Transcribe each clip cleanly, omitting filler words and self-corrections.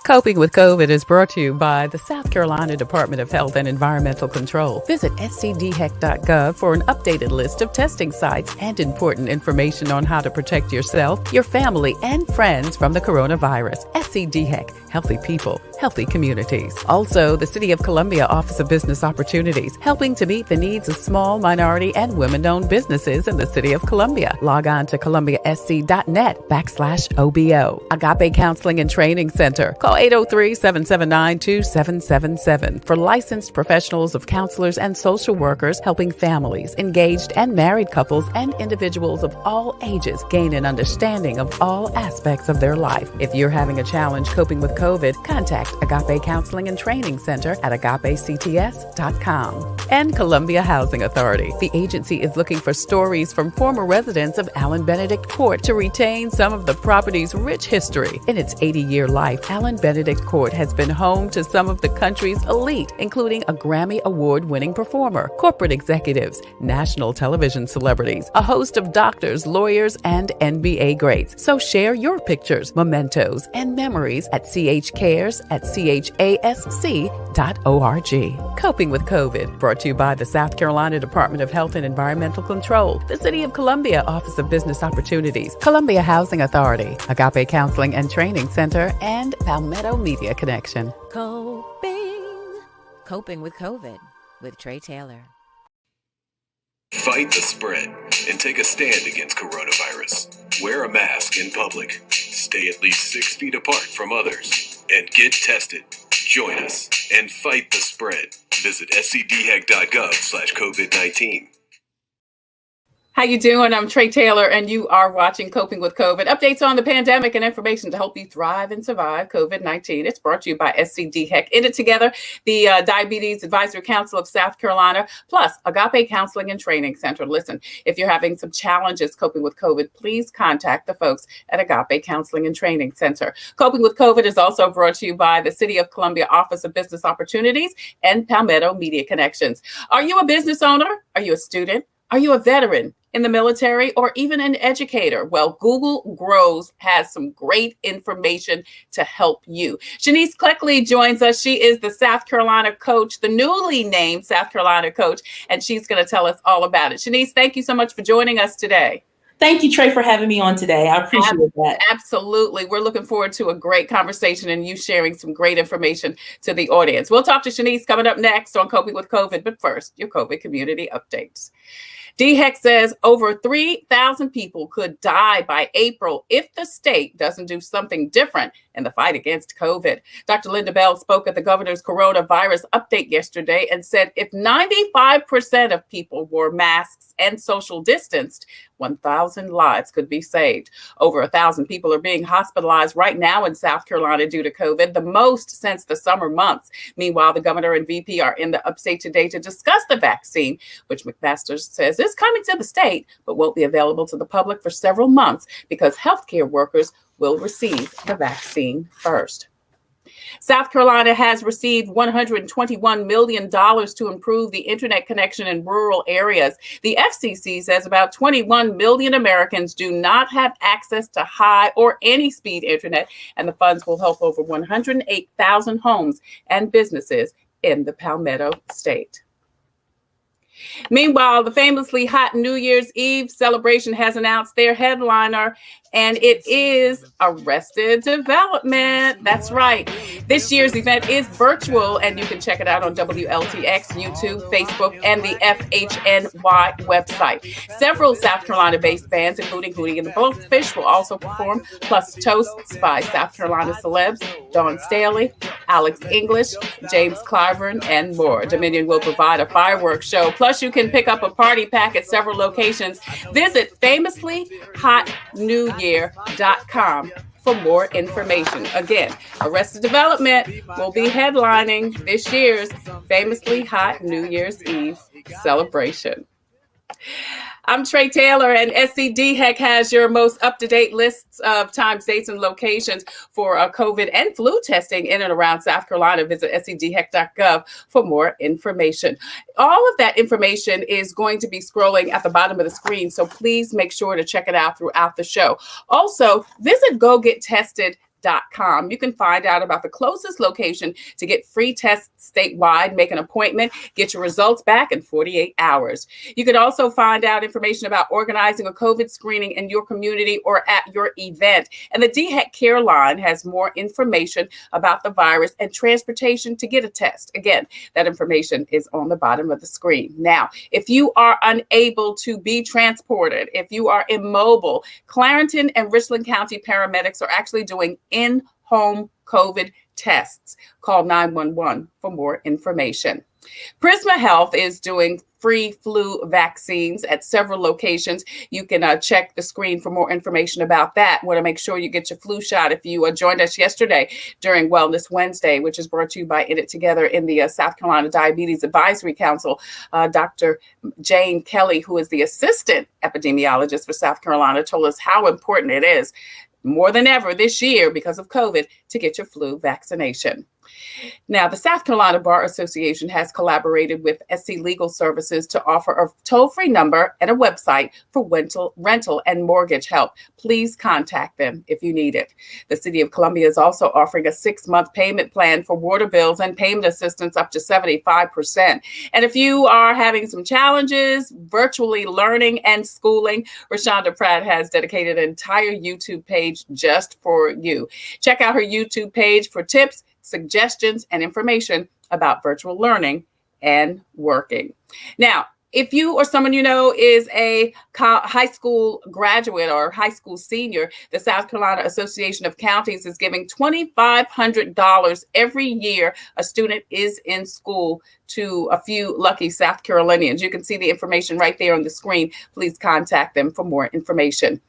Coping with COVID is brought to you by the South Carolina Department of Health and Environmental Control. Visit scdheck.gov for an updated list of testing sites and important information on how to protect yourself, your family, and friends from the coronavirus. SCDHEC, healthy people, healthy communities. Also, the City of Columbia Office of Business Opportunities, helping to meet the needs of small, minority, and women-owned businesses in the City of Columbia. Log on to columbiasc.net/OBO. Agape Counseling and Training Center. Call 803-779-2777 for licensed professionals of counselors and social workers helping families, engaged and married couples, and individuals of all ages gain an understanding of all aspects of their life. If you're having a challenge coping with COVID, contact Agape Counseling and Training Center at agapects.com. And Columbia Housing Authority. The agency is looking for stories from former residents of Allen Benedict Court to retain some of the property's rich history. In its 80-year life, Allen Benedict Court has been home to some of the country's elite, including a Grammy Award-winning performer, corporate executives, national television celebrities, a host of doctors, lawyers, and NBA greats. So share your pictures, mementos, and memories at chcares@chasc.org. Coping with COVID, brought to you by the South Carolina Department of Health and Environmental Control, the City of Columbia Office of Business Opportunities, Columbia Housing Authority, Agape Counseling and Training Center, and Palmetto Media Connection. Coping with COVID with Tre Tailor. Fight the spread and take a stand against coronavirus. Wear a mask in public. Stay at least 6 feet apart from others. And get tested. Join us and fight the spread. Visit scdheck.gov/COVID-19. How you doing? I'm Tre Tailor, and you are watching Coping with COVID. Updates on the pandemic and information to help you thrive and survive COVID-19. It's brought to you by SCDHEC. In it together, the Diabetes Advisory Council of South Carolina, plus Agape Counseling and Training Center. Listen, if you're having some challenges coping with COVID, please contact the folks at Agape Counseling and Training Center. Coping with COVID is also brought to you by the City of Columbia Office of Business Opportunities and Palmetto Media Connections. Are you a business owner? Are you a student? Are you a veteran in the military, or even an educator? Well, Google Grows has some great information to help you. Shennice Cleckley joins us. She is the South Carolina coach, the newly named South Carolina coach, and she's going to tell us all about it. Shennice, thank you so much for joining us today. Thank you, Tre, for having me on today. I appreciate that. Absolutely. We're looking forward to a great conversation and you sharing some great information to the audience. We'll talk to Shennice coming up next on Coping with COVID, but first, your COVID community updates. DHEC says over 3,000 people could die by April if the state doesn't do something different in the fight against COVID. Dr. Linda Bell spoke at the governor's coronavirus update yesterday and said if 95% of people wore masks and social distanced, 1,000 lives could be saved. Over 1,000 people are being hospitalized right now in South Carolina due to COVID, the most since the summer months. Meanwhile, the governor and VP are in the upstate today to discuss the vaccine, which McMaster says is coming to the state, but won't be available to the public for several months because healthcare workers will receive the vaccine first. South Carolina has received $121 million to improve the internet connection in rural areas. The FCC says about 21 million Americans do not have access to high or any speed internet, and the funds will help over 108,000 homes and businesses in the Palmetto State. Meanwhile, the famously hot New Year's Eve celebration has announced their headliner, and it is Arrested Development. That's right. This year's event is virtual, and you can check it out on WLTX, YouTube, Facebook, and the FHNY website. Several South Carolina-based bands, including Hootie and the Blowfish, will also perform, plus toasts by South Carolina celebs Dawn Staley, Alex English, James Clyburn, and more. Dominion will provide a fireworks show. Plus, you can pick up a party pack at several locations. Visit famouslyhotnewyear.com for more information. Again, Arrested Development will be headlining this year's Famously Hot New Year's Eve celebration. I'm Tre Tailor, and SCDHEC has your most up-to-date lists of times, dates, and locations for COVID and flu testing in and around South Carolina. Visit scdheck.gov for more information. All of that information is going to be scrolling at the bottom of the screen, so please make sure to check it out throughout the show. Also, visit GoGetTested.com You can find out about the closest location to get free tests statewide, make an appointment, get your results back in 48 hours. You can also find out information about organizing a COVID screening in your community or at your event. And the DHEC Care Line has more information about the virus and transportation to get a test. Again, that information is on the bottom of the screen. Now, if you are unable to be transported, if you are immobile, Clarendon and Richland County paramedics are actually doing in-home COVID tests. Call 911 for more information. Prisma Health is doing free flu vaccines at several locations. You can check the screen for more information about that. Want to make sure you get your flu shot. If you joined us yesterday during Wellness Wednesday, which is brought to you by In It Together in the South Carolina Diabetes Advisory Council, Dr. Jane Kelly, who is the assistant epidemiologist for South Carolina, told us how important it is more than ever this year because of COVID to get your flu vaccination. Now, the South Carolina Bar Association has collaborated with SC Legal Services to offer a toll-free number and a website for rental and mortgage help. Please contact them if you need it. The City of Columbia is also offering a 6-month payment plan for water bills and payment assistance up to 75%. And if you are having some challenges virtually learning and schooling, Rashonda Pratt has dedicated an entire YouTube page just for you. Check out her YouTube page for tips, suggestions, and information about virtual learning and working. Now, if you or someone you know is a high school graduate or high school senior, the South Carolina Association of Counties is giving $2,500 every year a student is in school to a few lucky South Carolinians. You can see the information right there on the screen. Please contact them for more information.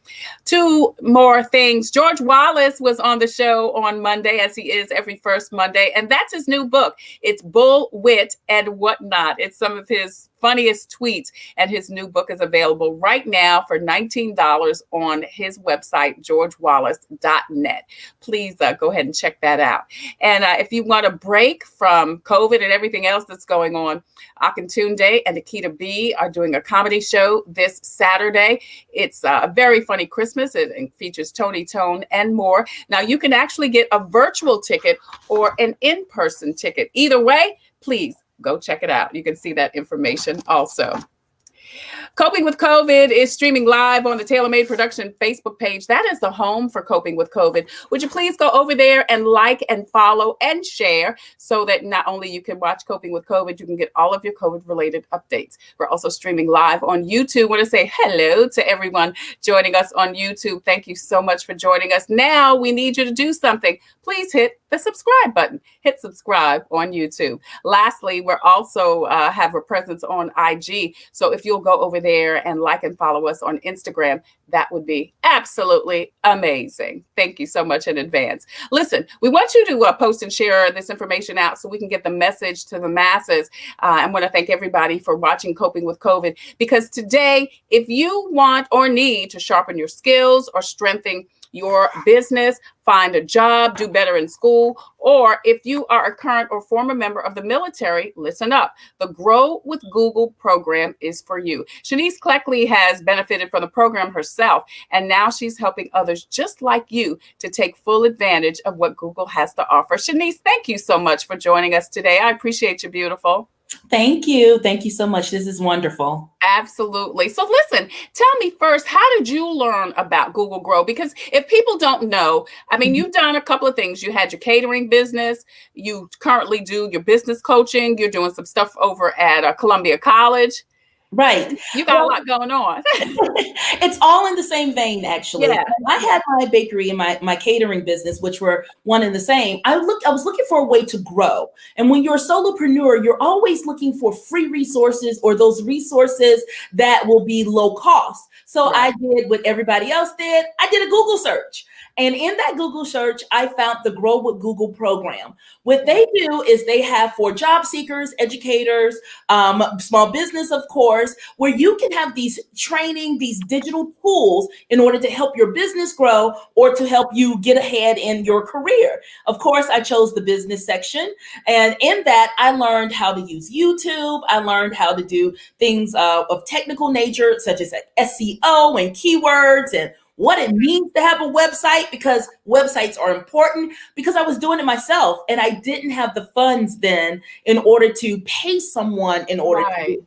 Two more things. George Wallace was on the show on Monday, as he is every first Monday, and that's his new book. It's Bull, Wit, and Whatnot. It's some of his funniest tweets, and his new book is available right now for $19 on his website, georgewallace.net. Please go ahead and check that out. And if you want a break from COVID and everything else that's going on, Akintunde and Akita B are doing a comedy show this Saturday. It's a very funny Christmas. It features Tony Tone and more. Now, you can actually get a virtual ticket or an in-person ticket. Either way, please go check it out. You can see that information also. Coping with COVID is streaming live on the Tailor Made Production Facebook page. That is the home for Coping with COVID. Would you please go over there and like and follow and share so that not only you can watch Coping with COVID, you can get all of your COVID-related updates. We're also streaming live on YouTube. I want to say hello to everyone joining us on YouTube. Thank you so much for joining us. Now we need you to do something. Please hit the subscribe button. Hit subscribe on YouTube. Lastly, we're also have a presence on IG. So if you'll go over there and like and follow us on Instagram, that would be absolutely amazing. Thank you so much in advance. Listen, we want you to post and share this information out so we can get the message to the masses. I want to thank everybody for watching Coping with COVID, because today, if you want or need to sharpen your skills or strengthen your business, find a job, do better in school, or if you are a current or former member of the military, listen up. The Grow with Google program is for you. Shennice Cleckley has benefited from the program herself, and now she's helping others just like you to take full advantage of what Google has to offer. Shennice, thank you so much for joining us today. I appreciate you, beautiful. Thank you. Thank you so much. This is wonderful. Absolutely. So listen, tell me first, how did you learn about Google Grow? Because if people don't know, I mean, you've done a couple of things. You had your catering business. You currently do your business coaching. You're doing some stuff over at Columbia College. Right. You got a lot going on. It's all in the same vein, actually. Yeah. I had my bakery and my catering business, which were one and the same. I was looking for a way to grow. And when you're a solopreneur, you're always looking for free resources or those resources that will be low cost. So I did what everybody else did. I did a Google search. And in that Google search, I found the Grow with Google program. What they do is they have for job seekers, educators, small business, of course, where you can have these training, these digital tools in order to help your business grow or to help you get ahead in your career. Of course, I chose the business section. And in that, I learned how to use YouTube. I learned how to do things of technical nature, such as SEO and keywords and what it means to have a website, because websites are important, because I was doing it myself and I didn't have the funds then in order to pay someone in order to do Right. it.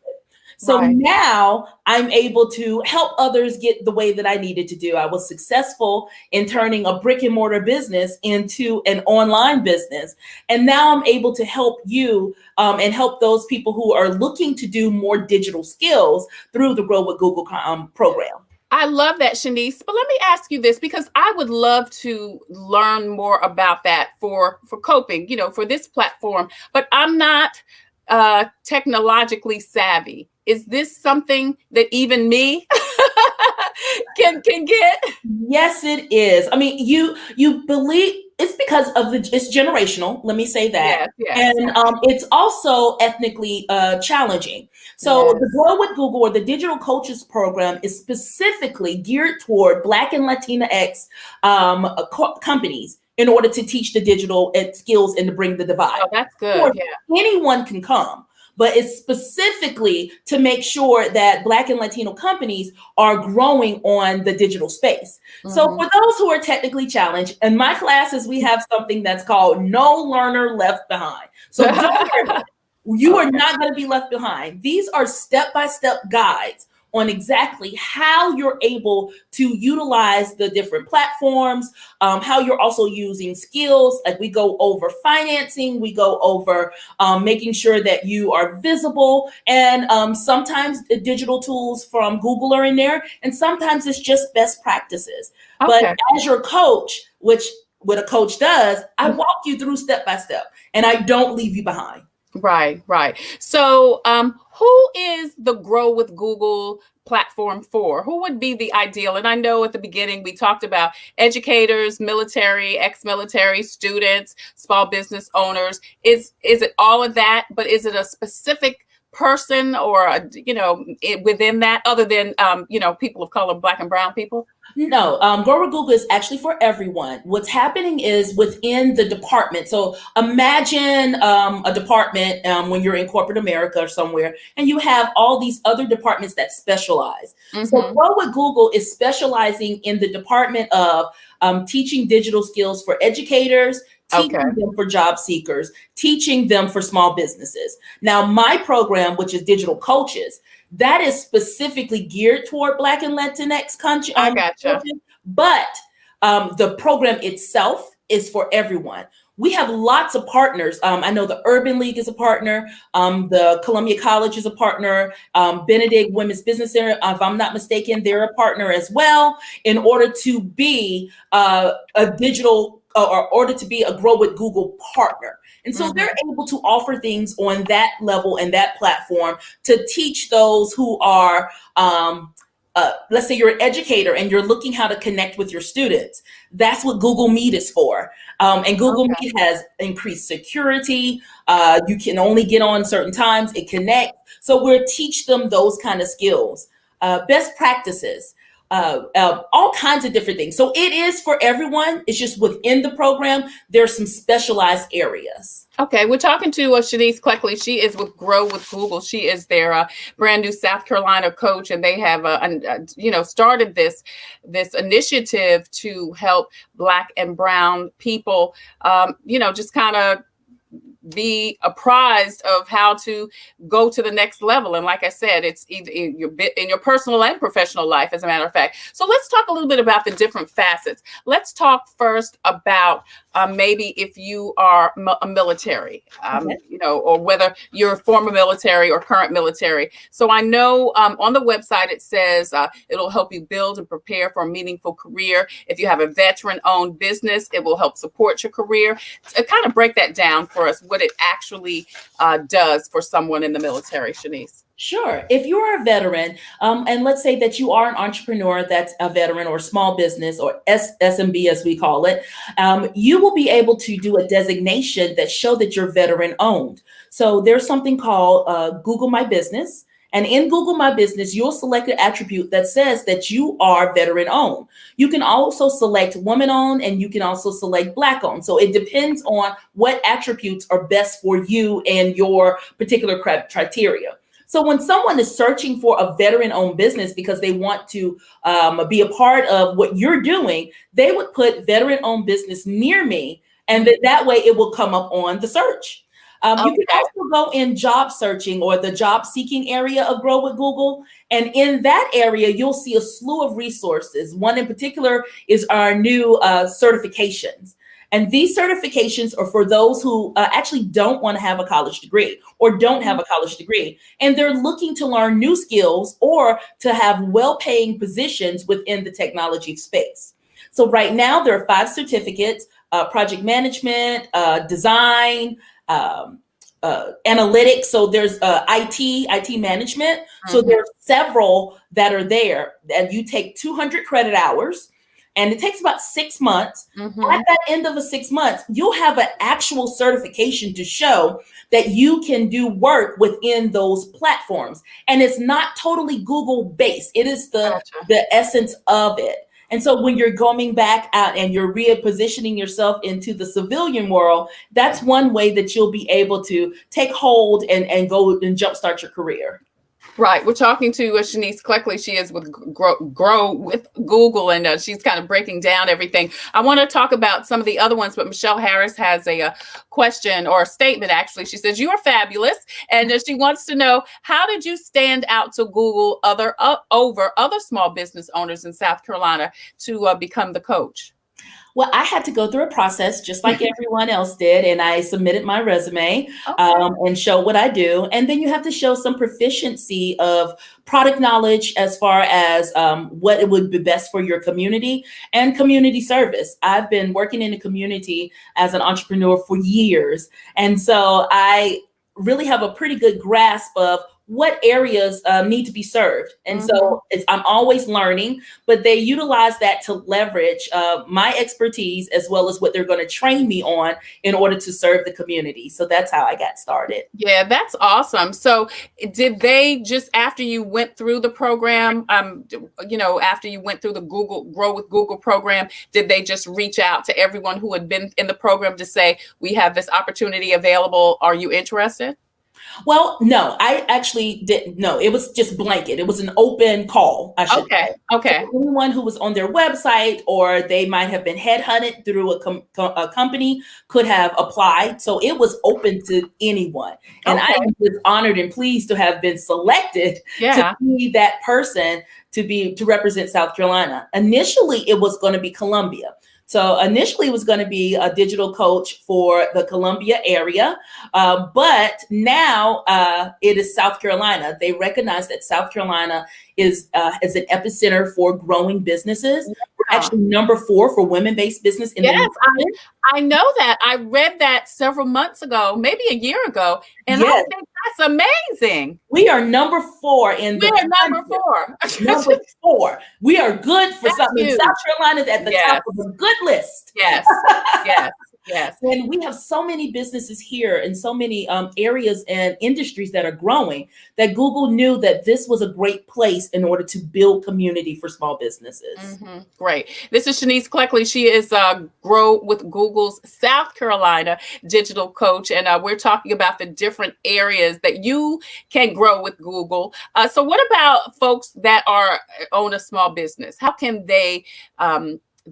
So Right. now I'm able to help others get the way that I needed to do. I was successful in turning a brick and mortar business into an online business. And now I'm able to help you and help those people who are looking to do more digital skills through the Grow with Google program. I love that, Shennice. But let me ask you this, because I would love to learn more about that for coping, for this platform. But I'm not technologically savvy. Is this something that even me can get? Yes, it is. I mean, you believe it's because of it's generational. Let me say that, Yes. and it's also ethnically challenging. So Yes. the Grow with Google, or the Digital Coaches Program, is specifically geared toward Black and Latinx companies in order to teach the digital skills and to bring the divide. Oh, that's Of course, good. Yeah. anyone can come, but it's specifically to make sure that Black and Latino companies are growing on the digital space. So Mhm. for those who are technically challenged, in my classes, we have something that's called No Learner Left Behind. So don't worry, you are not going to be left behind. These are step-by-step guides on exactly how you're able to utilize the different platforms, how you're also using skills. Like we go over financing, we go over making sure that you are visible. And sometimes the digital tools from Google are in there, and sometimes it's just best practices. But Okay. as your coach, which what a coach does, I walk you through step by step, and I don't leave you behind. Right. So, who is the Grow with Google platform for? Who would be the ideal? And I know at the beginning we talked about educators, military, ex-military, students, small business owners. Is it all of that? But is it a specific person, or within that, other than people of color, Black and brown people? No, Grow with Google is actually for everyone. What's happening is within the department. So imagine a department when you're in corporate America or somewhere, and you have all these other departments that specialize. So Mm-hmm. Grow with Google is specializing in the department of teaching digital skills for educators, Okay. teaching them for job seekers, teaching them for small businesses. Now, my program, which is Digital Coaches, that is specifically geared toward Black and Latinx country. I gotcha. But the program itself is for everyone. We have lots of partners. I know the Urban League is a partner. The Columbia College is a partner. Benedict Women's Business Center, if I'm not mistaken, they're a partner as well, in order to be a digital or order to be a Grow with Google partner. And so they're able to offer things on that level and that platform to teach those who are, let's say you're an educator and you're looking how to connect with your students. That's what Google Meet is for. And Google Meet has increased security. You can only get on certain times. It connects. So we'll teach them those kind of skills, best practices. All kinds of different things. So it is for everyone. It's just within the program, there's some specialized areas. Okay, we're talking to Shennice Cleckley. She is with Grow with Google. She is their brand new South Carolina coach, and they have, started this initiative to help Black and brown people, just kind of be apprised of how to go to the next level. And like I said, it's either in your personal and professional life, as a matter of fact. So let's talk a little bit about the different facets. Let's talk first about maybe if you are a military, or whether you're former military or current military. So I know on the website it says it'll help you build and prepare for a meaningful career. If you have a veteran-owned business, it will help support your career. Kind of break that down for us, what it actually does for someone in the military, Shennice. Sure. If you are a veteran, and let's say that you are an entrepreneur that's a veteran or small business or SMB as we call it, you will be able to do a designation that show that you're veteran owned. So there's something called Google My Business. And in Google My Business, you'll select an attribute that says that you are veteran owned. You can also select woman owned, and you can also select Black owned. So it depends on what attributes are best for you and your particular criteria. So when someone is searching for a veteran-owned business because they want to be a part of what you're doing, they would put veteran-owned business near me, and then that way it will come up on the search. You can also go in job searching or the job seeking area of Grow with Google. And in that area, you'll see a slew of resources. One in particular is our new certifications. And these certifications are for those who actually don't want to have a college degree or don't have a college degree. And they're looking to learn new skills or to have well-paying positions within the technology space. So right now, there are 5 certificates: project management, design, analytics. So there's IT management. So there's several that are there, and you take 200 credit hours, and it takes about 6 months. At that end of the 6 months, you'll have an actual certification to show that you can do work within those platforms. And it's not totally Google based. It is the essence of it. And so when you're going back out and you're repositioning yourself into the civilian world, that's one way that you'll be able to take hold and go and jumpstart your career. Right. We're talking to Shennice Cleckley. She is with Grow with Google, and she's kind of breaking down everything. I want to talk about some of the other ones, but Michelle Harris has a question or a statement, actually. She says, you are fabulous. And she wants to know, how did you stand out to Google over other small business owners in South Carolina to become the coach? Well, I had to go through a process just like everyone else did, and I submitted my resume and show what I do. And then you have to show some proficiency of product knowledge as far as what it would be best for your community and community service. I've been working in the community as an entrepreneur for years. And so I really have a pretty good grasp of what areas need to be served. And so I'm always learning, but they utilize that to leverage my expertise as well as what they're going to train me on in order to serve the community. So that's how I got started. Yeah, that's awesome. So did they just, after you went through the program, after you went through the Google Grow with Google program, did they just reach out to everyone who had been in the program to say, we have this opportunity available, are you interested? Well, no, I actually didn't know. It was just blanket. It was an open call, I should say. Okay. So anyone who was on their website, or they might have been headhunted through a company, could have applied. So it was open to anyone. And I was honored and pleased to have been selected to be that person to represent South Carolina. Initially, it was going to be Columbia. So initially it was going to be a digital coach for the Columbia area, but now it is South Carolina. They recognize that South Carolina is an epicenter for growing businesses. We're actually number 4 for women-based business in the nation. I know that. I read that several months ago, maybe a year ago, and I think that's amazing. We are number 4 in the country. Number 4. Number 4. We are good for something. Huge. South Carolina is at the top of a good list. Yes. And we have so many businesses here and so many areas and industries that are growing that Google knew that this was a great place in order to build community for small businesses. Great. This is Shennice Cleckley. She is Grow with Google's South Carolina digital coach. And we're talking about the different areas that you can grow with Google. So what about folks that own a small business? How can they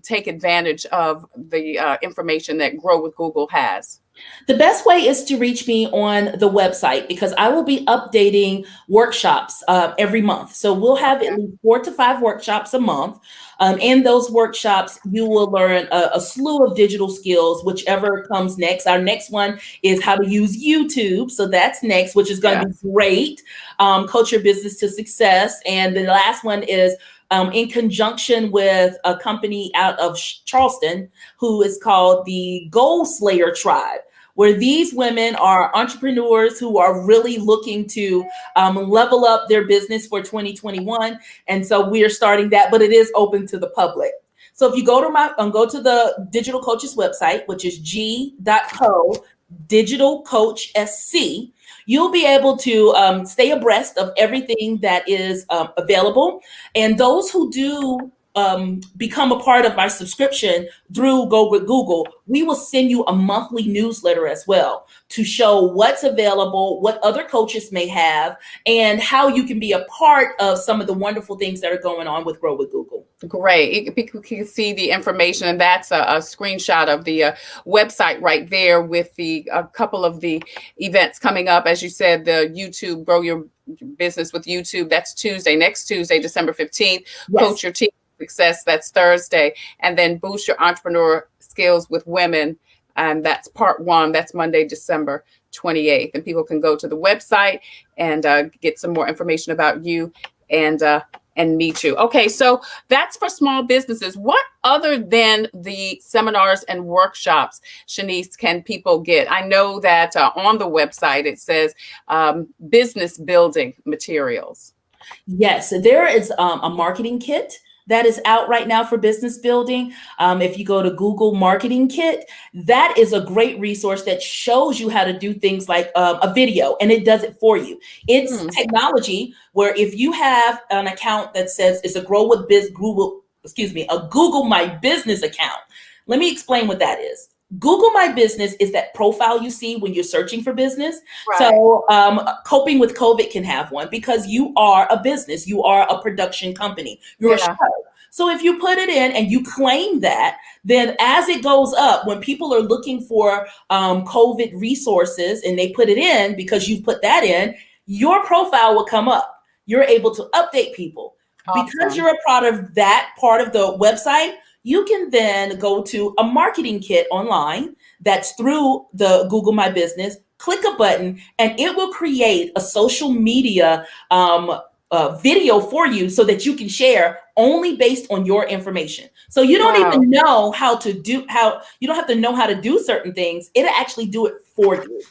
take advantage of the information that Grow with Google has? The best way is to reach me on the website, because I will be updating workshops every month. So we'll have at least 4 to 5 workshops a month. In those workshops, you will learn a slew of digital skills, whichever comes next. Our next one is how to use YouTube. So that's next, which is going to be great. Coach your business to success. And the last one is in conjunction with a company out of Charleston who is called the Goal Slayer Tribe, where these women are entrepreneurs who are really looking to level up their business for 2021. And so we are starting that, but it is open to the public. So if you go to the digital coach's website, which is g.co digital coach SC, you'll be able to stay abreast of everything that is available. And those who do become a part of our subscription through Go with Google, we will send you a monthly newsletter as well to show what's available, what other coaches may have, and how you can be a part of some of the wonderful things that are going on with Grow with Google. Great. People can see the information, and that's a screenshot of the website right there with a couple of the events coming up. As you said, the YouTube, Grow Your Business with YouTube, that's next Tuesday, December 15th. Yes. Coach Your Team Success, that's Thursday. And then Boost Your Entrepreneur Skills with Women, and that's part 1. That's Monday, December 28th. And people can go to the website and get some more information about you and meet you. Okay, so that's for small businesses. What other than the seminars and workshops, Shennice, can people get? I know that on the website it says business building materials. Yes, there is a marketing kit that is out right now for business building. If you go to Google Marketing Kit, that is a great resource that shows you how to do things like a video, and it does it for you. It's technology where if you have an account that says it's a Google My Business account. Let me explain what that is. Google My Business is that profile you see when you're searching for business. Right. So Coping with COVID can have one because you are a business. You are a production company. You're a show. So if you put it in and you claim that, then as it goes up, when people are looking for COVID resources and they put it in because you've put that in, your profile will come up. You're able to update people. Awesome. Because you're a part of that part of the website, you can then go to a marketing kit online that's through the Google My Business, click a button, and it will create a social media video for you so that you can share only based on your information. So you don't even know you don't have to know how to do certain things. It'll actually do it for you.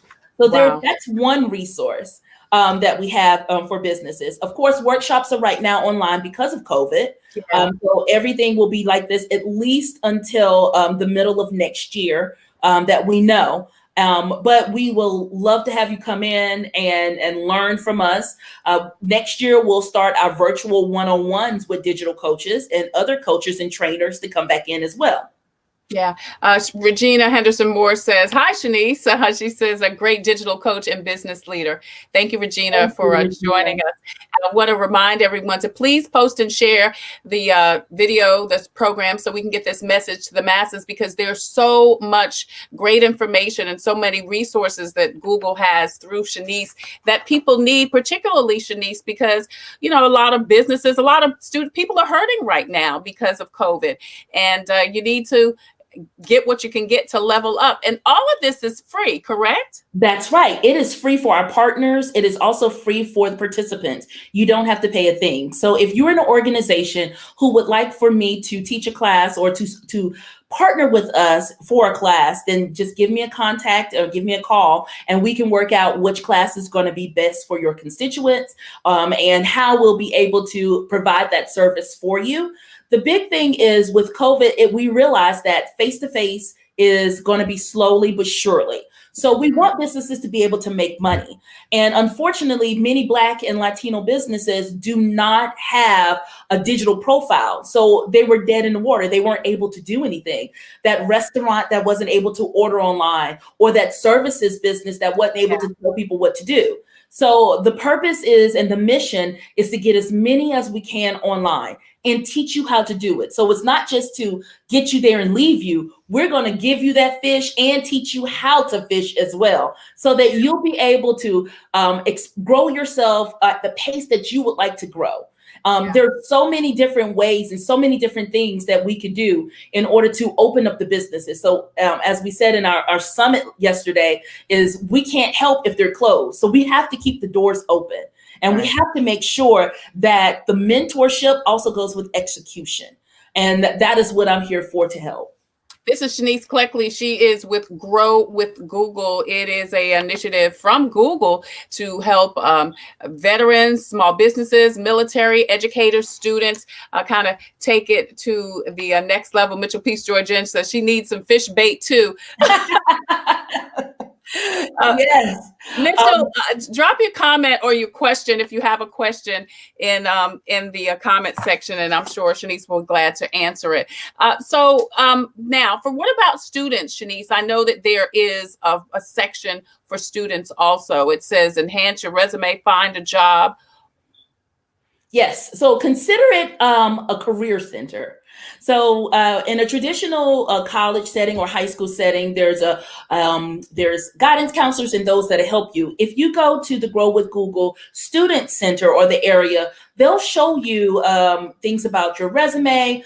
So that's one resource that we have for businesses. Of course, workshops are right now online because of COVID. So everything will be like this at least until the middle of next year that we know. But we will love to have you come in and learn from us. Next year, we'll start our virtual one-on-ones with digital coaches and other coaches and trainers to come back in as well. Yeah. Regina Henderson Moore says, hi, Shennice. She says, a great digital coach and business leader. Thank you, Regina, for joining us. I want to remind everyone to please post and share the video, this program, so we can get this message to the masses, because there's so much great information and so many resources that Google has through Shennice that people need, particularly Shennice, because, you know, a lot of businesses, a lot of people are hurting right now because of COVID. And you need to get what you can get to level up. And all of this is free, correct? That's right. It is free for our partners. It is also free for the participants. You don't have to pay a thing. So if you're an organization who would like for me to teach a class or to partner with us for a class, then just give me a contact or give me a call, and we can work out which class is going to be best for your constituents and how we'll be able to provide that service for you. The big thing is with COVID, we realized that face-to-face is going to be slowly but surely. So we want businesses to be able to make money. And unfortunately, many Black and Latino businesses do not have a digital profile. So they were dead in the water. They weren't able to do anything. That restaurant that wasn't able to order online, or that services business that wasn't able to tell people what to do. So the purpose is, and the mission is, to get as many as we can online and teach you how to do it. So it's not just to get you there and leave you. We're going to give you that fish and teach you how to fish as well, so that you'll be able to grow yourself at the pace that you would like to grow. There are so many different ways and so many different things that we can do in order to open up the businesses. So as we said in our summit yesterday, is we can't help if they're closed. So we have to keep the doors open. And we have to make sure that the mentorship also goes with execution. And that is what I'm here for, to help. This is Shennice Cleckley. She is with Grow with Google. It is an initiative from Google to help veterans, small businesses, military, educators, students kind of take it to the next level. Mitchell Peace Georgian says she needs some fish bait too. Yes. Mitchell, drop your comment or your question if you have a question in the comment section, and I'm sure Shennice will be glad to answer it. Now, for what about students, Shennice? I know that there is a section for students also. It says enhance your resume, find a job. Yes. So consider it a career center. So in a traditional college setting or high school setting, there's guidance counselors and those that help you. If you go to the Grow with Google Student Center or the area, they'll show you things about your resume,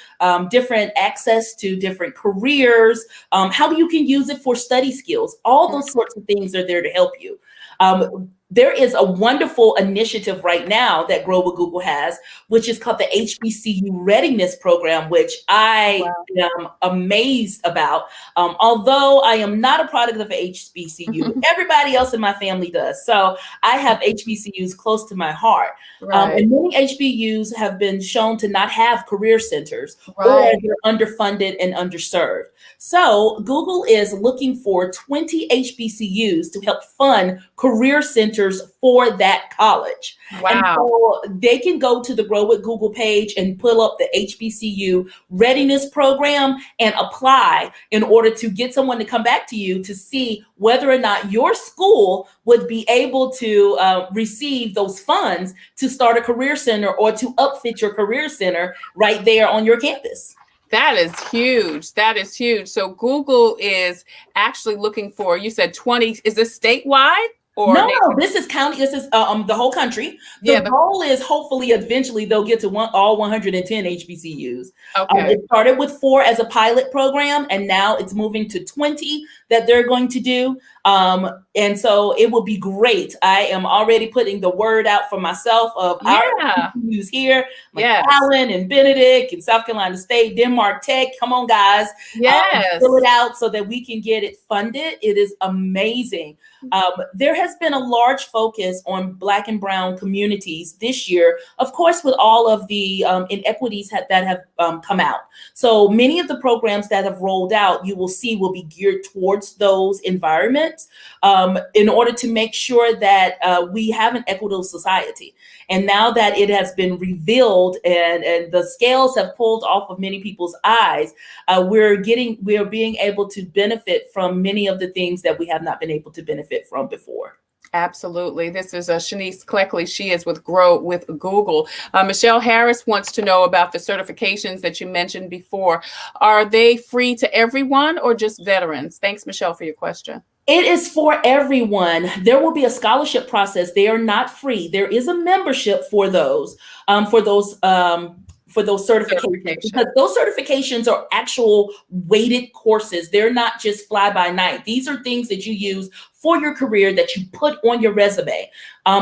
different access to different careers, how you can use it for study skills. All those sorts of things are there to help you. There is a wonderful initiative right now that Grow with Google has, which is called the HBCU Readiness Program, which I am amazed about. Although I am not a product of HBCU, everybody else in my family does. So I have HBCUs close to my heart. And many HBCUs have been shown to not have career centers, or they're underfunded and underserved. So Google is looking for 20 HBCUs to help fund career centers for that college. Wow. And so they can go to the Grow with Google page and pull up the HBCU Readiness Program and apply in order to get someone to come back to you to see whether or not your school would be able to receive those funds to start a career center or to upfit your career center right there on your campus. That is huge. That is huge. So Google is actually looking for, you said 20, is this statewide? Or no, this is county. This is the whole country. The goal is hopefully eventually they'll get to all 110 HBCUs. Okay. It started with 4 as a pilot program, and now it's moving to 20 that they're going to do. And so it will be great. I am already putting the word out for myself of our HBCUs here, like Allen and Benedict and South Carolina State, Denmark Tech. Come on, guys. Fill it out so that we can get it funded. It is amazing. There has been a large focus on Black and Brown communities this year, of course, with all of the inequities that have come out. So many of the programs that have rolled out, you will see will be geared towards those environments in order to make sure that we have an equitable society. And now that it has been revealed and the scales have pulled off of many people's eyes, we're being able to benefit from many of the things that we have not been able to benefit from before. Absolutely. This is Shennice Cleckley. She is with Grow with Google. Michelle Harris wants to know about the certifications that you mentioned before. Are they free to everyone or just veterans? Thanks, Michelle, for your question. It is for everyone. There will be a scholarship process. They are not free. There is a membership for those certifications, because those certifications are actual weighted courses. They're not just fly by night. These are things that you use for your career that you put on your resume.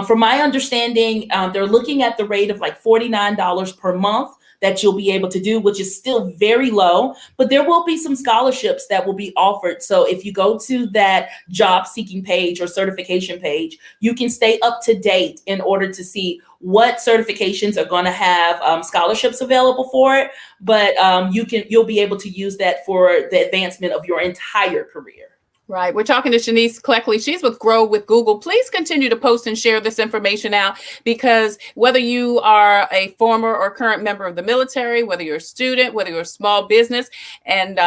From my understanding, they're looking at the rate of like $49 per month that you'll be able to do, which is still very low, but there will be some scholarships that will be offered. So if you go to that job seeking page or certification page, you can stay up to date in order to see what certifications are going to have scholarships available for it. But you'll be able to use that for the advancement of your entire career. Right. We're talking to Shennice Cleckley. She's with Grow with Google. Please continue to post and share this information out, because whether you are a former or current member of the military, whether you're a student, whether you're a small business, and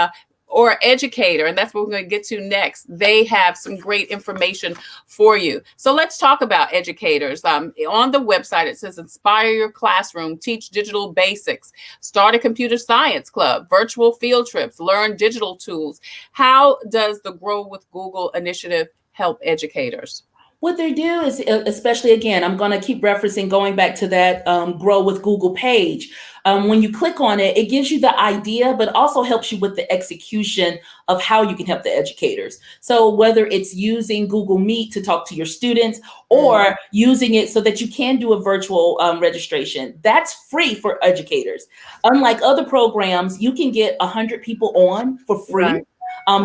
or educator, and that's what we're going to get to next, they have some great information for you. So let's talk about educators. On the website, it says inspire your classroom, teach digital basics, start a computer science club, virtual field trips, learn digital tools. How does the Grow with Google initiative help educators? What they do is, especially again, I'm going to keep referencing, going back to that Grow with Google page. When you click on it, it gives you the idea, but also helps you with the execution of how you can help the educators. So whether it's using Google Meet to talk to your students, or using it so that you can do a virtual registration, that's free for educators. Unlike other programs, you can get 100 people on for free. Right.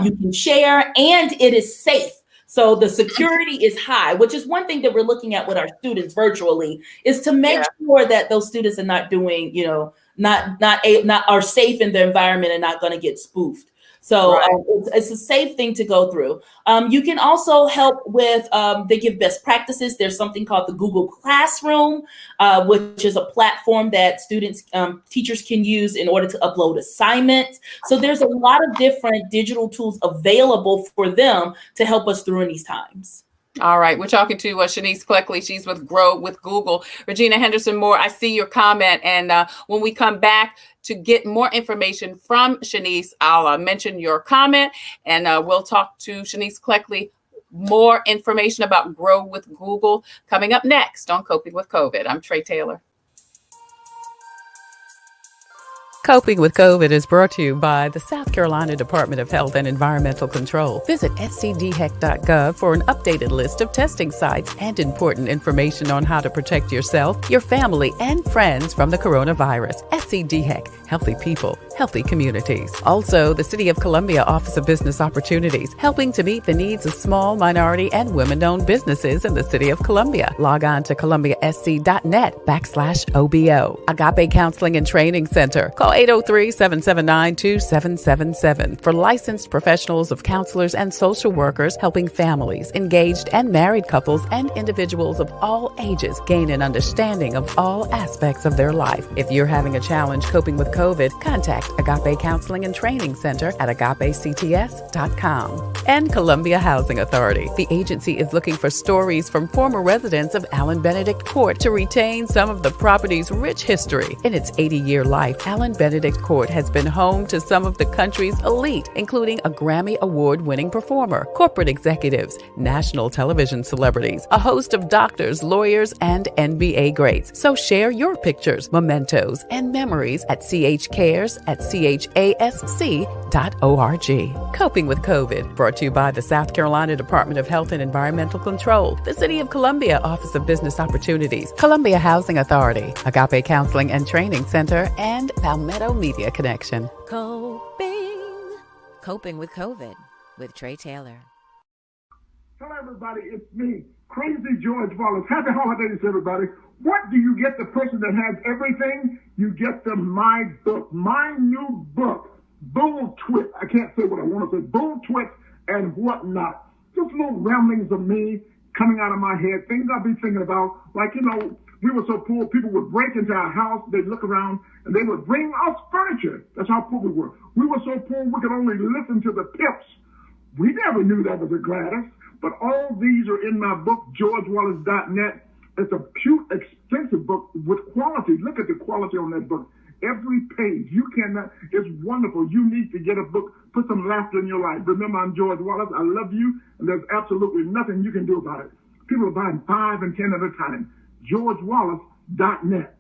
You can share, and it is safe. So the security is high, which is one thing that we're looking at with our students virtually, is to make sure that those students are not doing, not are safe in the environment and not going to get spoofed. So Right. it's a safe thing to go through. You can also help with, they give best practices. There's something called the Google Classroom, which is a platform that students, teachers can use in order to upload assignments. So there's a lot of different digital tools available for them to help us through in these times. All right, we're talking to Shennice Cleckley. She's with Grow with Google. Regina Henderson Moore, I see your comment. And when we come back to get more information from Shennice, I'll mention your comment and we'll talk to Shennice Cleckley. More information about Grow with Google coming up next on Coping with COVID. I'm Tre Tailor. Coping with COVID is brought to you by the South Carolina Department of Health and Environmental Control. Visit scdheck.gov for an updated list of testing sites and important information on how to protect yourself, your family, and friends from the coronavirus. SCDHEC, healthy people, healthy communities. Also, the City of Columbia Office of Business Opportunities, helping to meet the needs of small, minority, and women-owned businesses in the City of Columbia. Log on to columbiasc.net/OBO. Agape Counseling and Training Center. Call 803-779-2777 for licensed professionals of counselors and social workers helping families, engaged and married couples, and individuals of all ages gain an understanding of all aspects of their life. If you're having a challenge coping with COVID, contact Agape Counseling and Training Center at agapects.com. And Columbia Housing Authority. The agency is looking for stories from former residents of Allen Benedict Court to retain some of the property's rich history. In its 80-year life, Allen Benedict Court has been home to some of the country's elite, including a Grammy Award-winning performer, corporate executives, national television celebrities, a host of doctors, lawyers, and NBA greats. So share your pictures, mementos, and memories at chcares@chasc.org. Coping with COVID, brought to you by the South Carolina Department of Health and Environmental Control, the City of Columbia Office of Business Opportunities, Columbia Housing Authority, Agape Counseling and Training Center, and Palmetto Media Connection. Coping with COVID with Tre Tailor. Hello, everybody. It's me, Crazy George Wallace. Happy holidays, everybody. What do you get the person that has everything? You get the my book, my new book, Bull Twit. I can't say what I want to say. Bull Twit and whatnot. Just little ramblings of me coming out of my head, things I've been thinking about. Like, we were so poor, people would break into our house, they'd look around, and they would bring us furniture. That's how poor we were. We were so poor, we could only listen to the Pips. We never knew that was a Gladys. But all these are in my book, georgewallace.net. It's a cute, expensive book with quality. Look at the quality on that book. Every page, it's wonderful. You need to get a book, put some laughter in your life. Remember, I'm George Wallace. I love you, and there's absolutely nothing you can do about it. People are buying 5 and 10 at a time. georgewallace.net.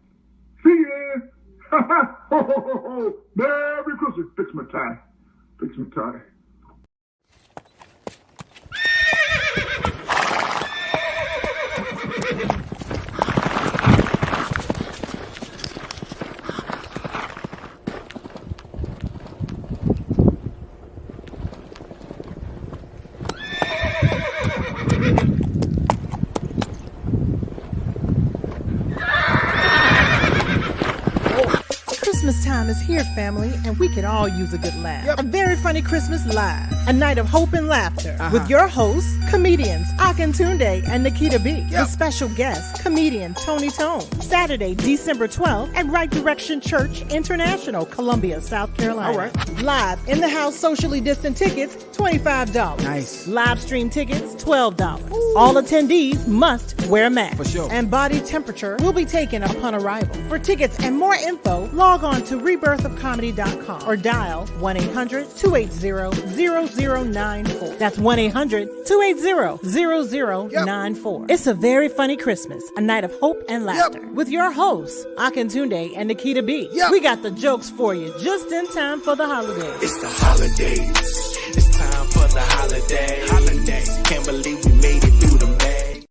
See ya! Ho, ho, ho, ho. Merry Christmas. Fix my tie. Fix my tie. Christmas time is here, family, and we could all use a good laugh. Yep. A very funny Christmas live. A night of hope and laughter with your hosts, comedians Akintunde and Nikita B. Yep. With special guest, comedian Tony Tone. Saturday, December 12th at Right Direction Church International, Columbia, South Carolina. All right. Live in the house, socially distant tickets, $25. Nice. Live stream tickets, $12. Ooh. All attendees must wear a mask. For sure. And body temperature will be taken upon arrival. For tickets and more info, log on to rebirthofcomedy.com or dial 1-800-280-0094. That's 1-800-280-0094. Yep. It's a very funny Christmas, a night of hope and laughter. Yep. With your hosts, Akintunde and Nikita B. Yep. We got the jokes for you just in time for the holidays. It's the holidays. It's time for the holidays. Can't believe we made it through the May.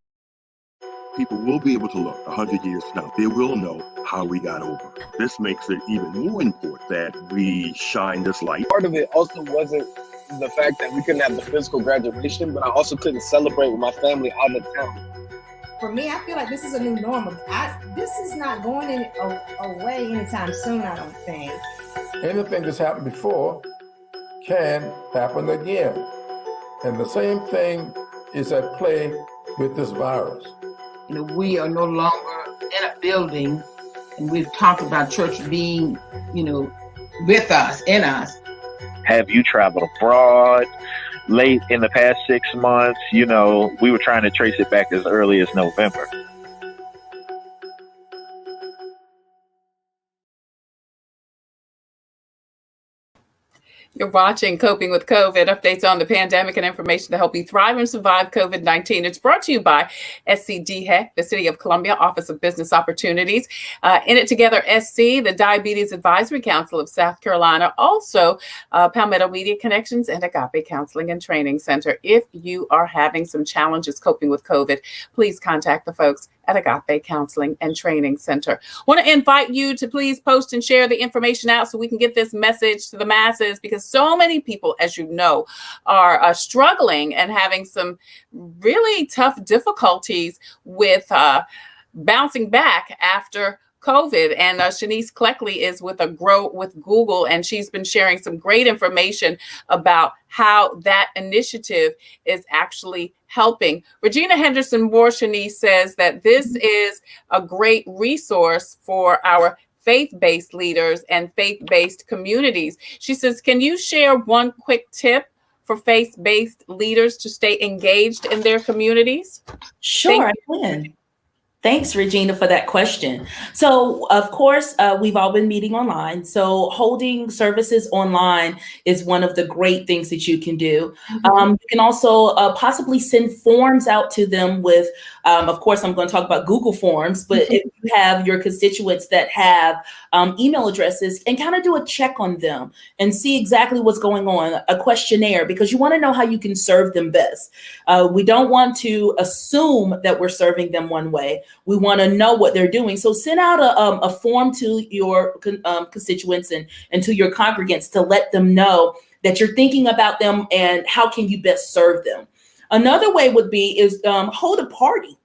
People will be able to look 100 years from now. They will know how we got over. This makes it even more important that we shine this light. Part of it also wasn't the fact that we couldn't have the physical graduation, but I also couldn't celebrate with my family out of town. For me, I feel like this is a new normal. This is not going away anytime soon, I don't think. Anything that's happened before can happen again. And the same thing is at play with this virus. We are no longer in a building, and we've talked about church being, with us, in us. Have you traveled abroad late in the past 6 months? We were trying to trace it back as early as November. You're watching Coping with COVID, updates on the pandemic and information to help you thrive and survive COVID-19. It's brought to you by SCDHEC, the City of Columbia Office of Business Opportunities. In It Together SC, the Diabetes Advisory Council of South Carolina, also Palmetto Media Connections and Agape Counseling and Training Center. If you are having some challenges coping with COVID, please contact the folks at Agape Counseling and Training Center. Want to invite you to please post and share the information out so we can get this message to the masses, because so many people, as you know, are struggling and having some really tough difficulties with bouncing back after COVID. And Shennice Cleckley is with Grow with Google, and she's been sharing some great information about how that initiative is actually helping. Regina Henderson-Moore, Shennice, says that this is a great resource for our faith-based leaders and faith-based communities. She says, can you share one quick tip for faith-based leaders to stay engaged in their communities? Sure, I can. Thanks, Regina, for that question. So, of course, we've all been meeting online. So holding services online is one of the great things that you can do. You can also possibly send forms out to them with, of course, I'm going to talk about Google Forms, but if you have your constituents that have email addresses, and kind of do a check on them and see exactly what's going on, a questionnaire, because you want to know how you can serve them best. We don't want to assume that we're serving them one way. We want to know what they're doing. So send out a form to your constituents and to your congregants to let them know that you're thinking about them and how can you best serve them. Another way would be is hold a party.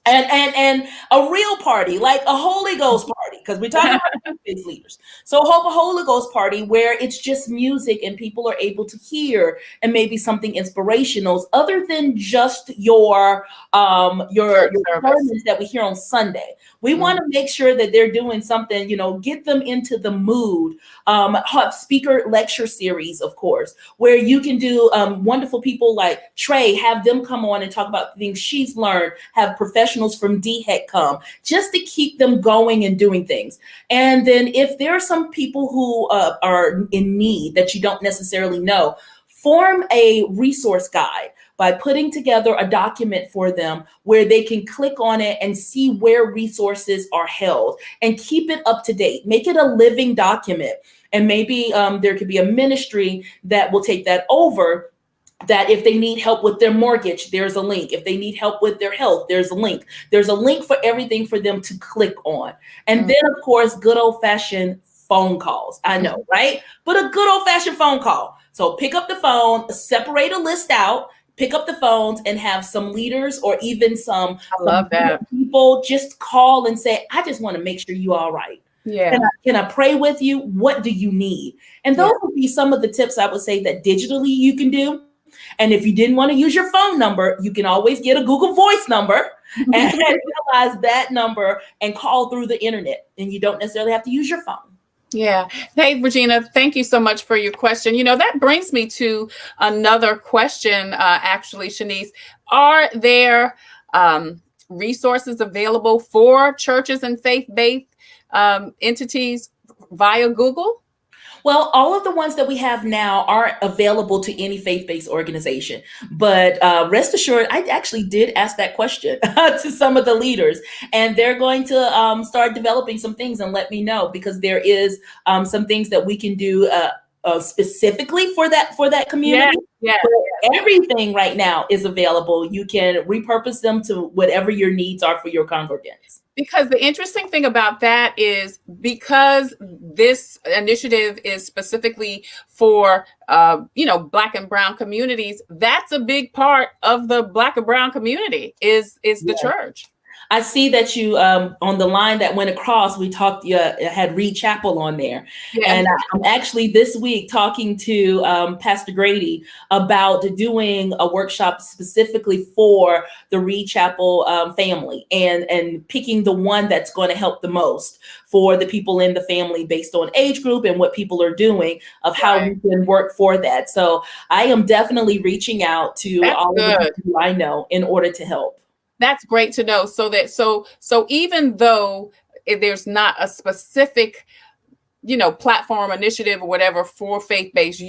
And a real party, like a Holy Ghost party, because we're talking about faith leaders. So hold a Holy Ghost party where it's just music and people are able to hear, and maybe something inspirational other than just your sermons that we hear on Sunday. We want to make sure that they're doing something, get them into the mood. Have speaker lecture series, of course, where you can do wonderful people like Tre, have them come on and talk about things she's learned, have professionals from DHEC come, just to keep them going and doing things. And then if there are some people who are in need that you don't necessarily know, form a resource guide by putting together a document for them where they can click on it and see where resources are held and keep it up to date. Make it a living document. And maybe there could be a ministry that will take that over, that if they need help with their mortgage, there's a link. If they need help with their health, there's a link. There's a link for everything for them to click on. And then, of course, good old-fashioned phone calls. I know, right? But a good old-fashioned phone call. So pick up the phone, separate a list out, pick up the phones, and have some leaders or even some people just call and say, I just want to make sure you're all right. Yeah. Can I pray with you? What do you need? And those would be some of the tips I would say that digitally you can do. And if you didn't want to use your phone number, you can always get a Google Voice number and utilize that number and call through the internet. And you don't necessarily have to use your phone. Yeah. Hey, Regina, thank you so much for your question. That brings me to another question, actually, Shennice. Are there resources available for churches and faith-based entities via Google? Well, all of the ones that we have now aren't available to any faith-based organization. But rest assured, I actually did ask that question to some of the leaders, and they're going to start developing some things and let me know, because there is some things that we can do specifically for that community. Yeah. Everything right now is available. You can repurpose them to whatever your needs are for your congregants. Because the interesting thing about that is, because this initiative is specifically for, Black and Brown communities, that's a big part of the Black and Brown community is the church. I see that you on the line that went across, we talked, you had Reed Chapel on there. Yeah. And I'm actually this week talking to Pastor Grady about doing a workshop specifically for the Reed Chapel family and picking the one that's going to help the most for the people in the family based on age group and what people are doing of how we can work for that. So I am definitely reaching out to all of the people I know in order to help. That's great to know. So even though there's not a specific, platform, initiative, or whatever for faith-based,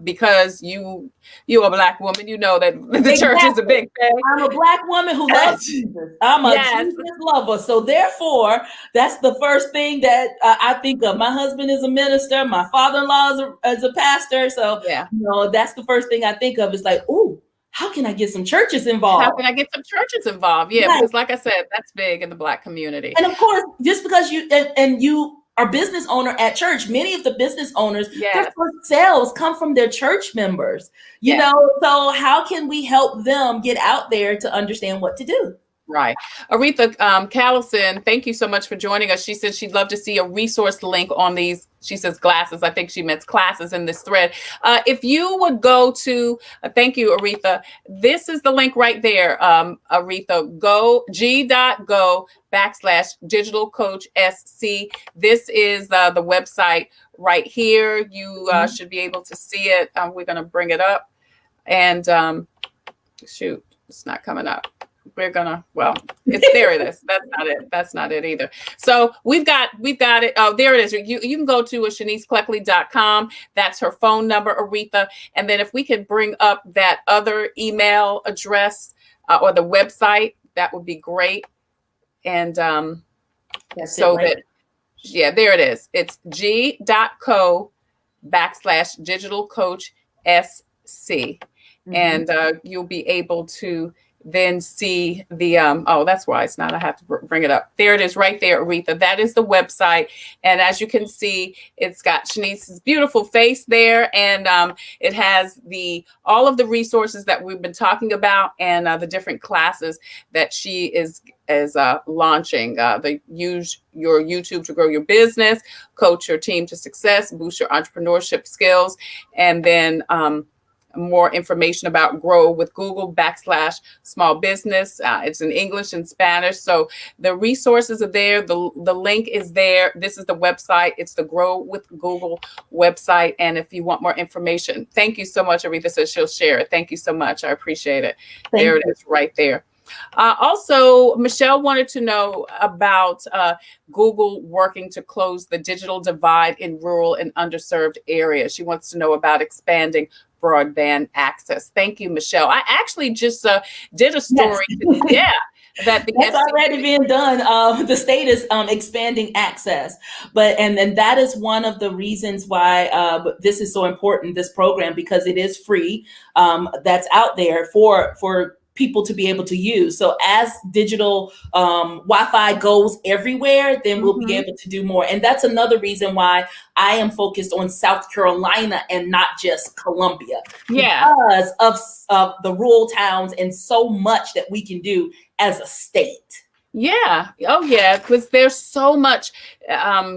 because you're a Black woman, you know that the church is a big thing. I'm a Black woman who loves Jesus. I'm a Jesus lover. So therefore, that's the first thing that I think of. My husband is a minister. My father-in-law is a pastor. So that's the first thing I think of is like, ooh, how can I get some churches involved? How can I get some churches involved? Yeah, because like I said, that's big in the Black community. And of course, just because you are business owner at church, many of the business owners, their first sales come from their church members. You know, so how can we help them get out there to understand what to do? Right. Aretha Callison, thank you so much for joining us. She said she'd love to see a resource link on these, she says glasses. I think she meant classes in this thread. If you would go to, thank you, Aretha. This is the link right there, Aretha. g.go/digital coach SC. This is the website right here. You should be able to see it. We're going to bring it up. And shoot, it's not coming up. We're gonna, there it is. That's not it. That's not it either. So we've got it. Oh, there it is. You can go to ShenniceCleckley.com. That's her phone number, Aretha. And then if we could bring up that other email address or the website, that would be great. And there it is. It's g.co/digital coach SC. And you'll be able to then see the, that's why it's not, I have to bring it up. There it is right there, Aretha. That is the website. And as you can see, it's got Shennice's beautiful face there. And it has all of the resources that we've been talking about and the different classes that she is launching. Use your YouTube to grow your business, coach your team to success, boost your entrepreneurship skills, and then more information about Grow with Google /small business. It's in English and Spanish. So the resources are there. The link is there. This is the website. It's the Grow with Google website. And if you want more information, thank you so much. Aretha says she'll share it. Thank you so much. I appreciate it. There it is right there. Also, Michelle wanted to know about Google working to close the digital divide in rural and underserved areas. She wants to know about expanding broadband access. Thank you, Michelle. I actually just did a story. Yes. That's already been done. The state is expanding access, and that is one of the reasons why this is so important, this program, because it is free. That's out there for people to be able to use. So as digital Wi-Fi goes everywhere, then we'll be able to do more. And that's another reason why I am focused on South Carolina and not just Columbia. Because of the rural towns and so much that we can do as a state. Yeah. Oh, yeah. Because there's so much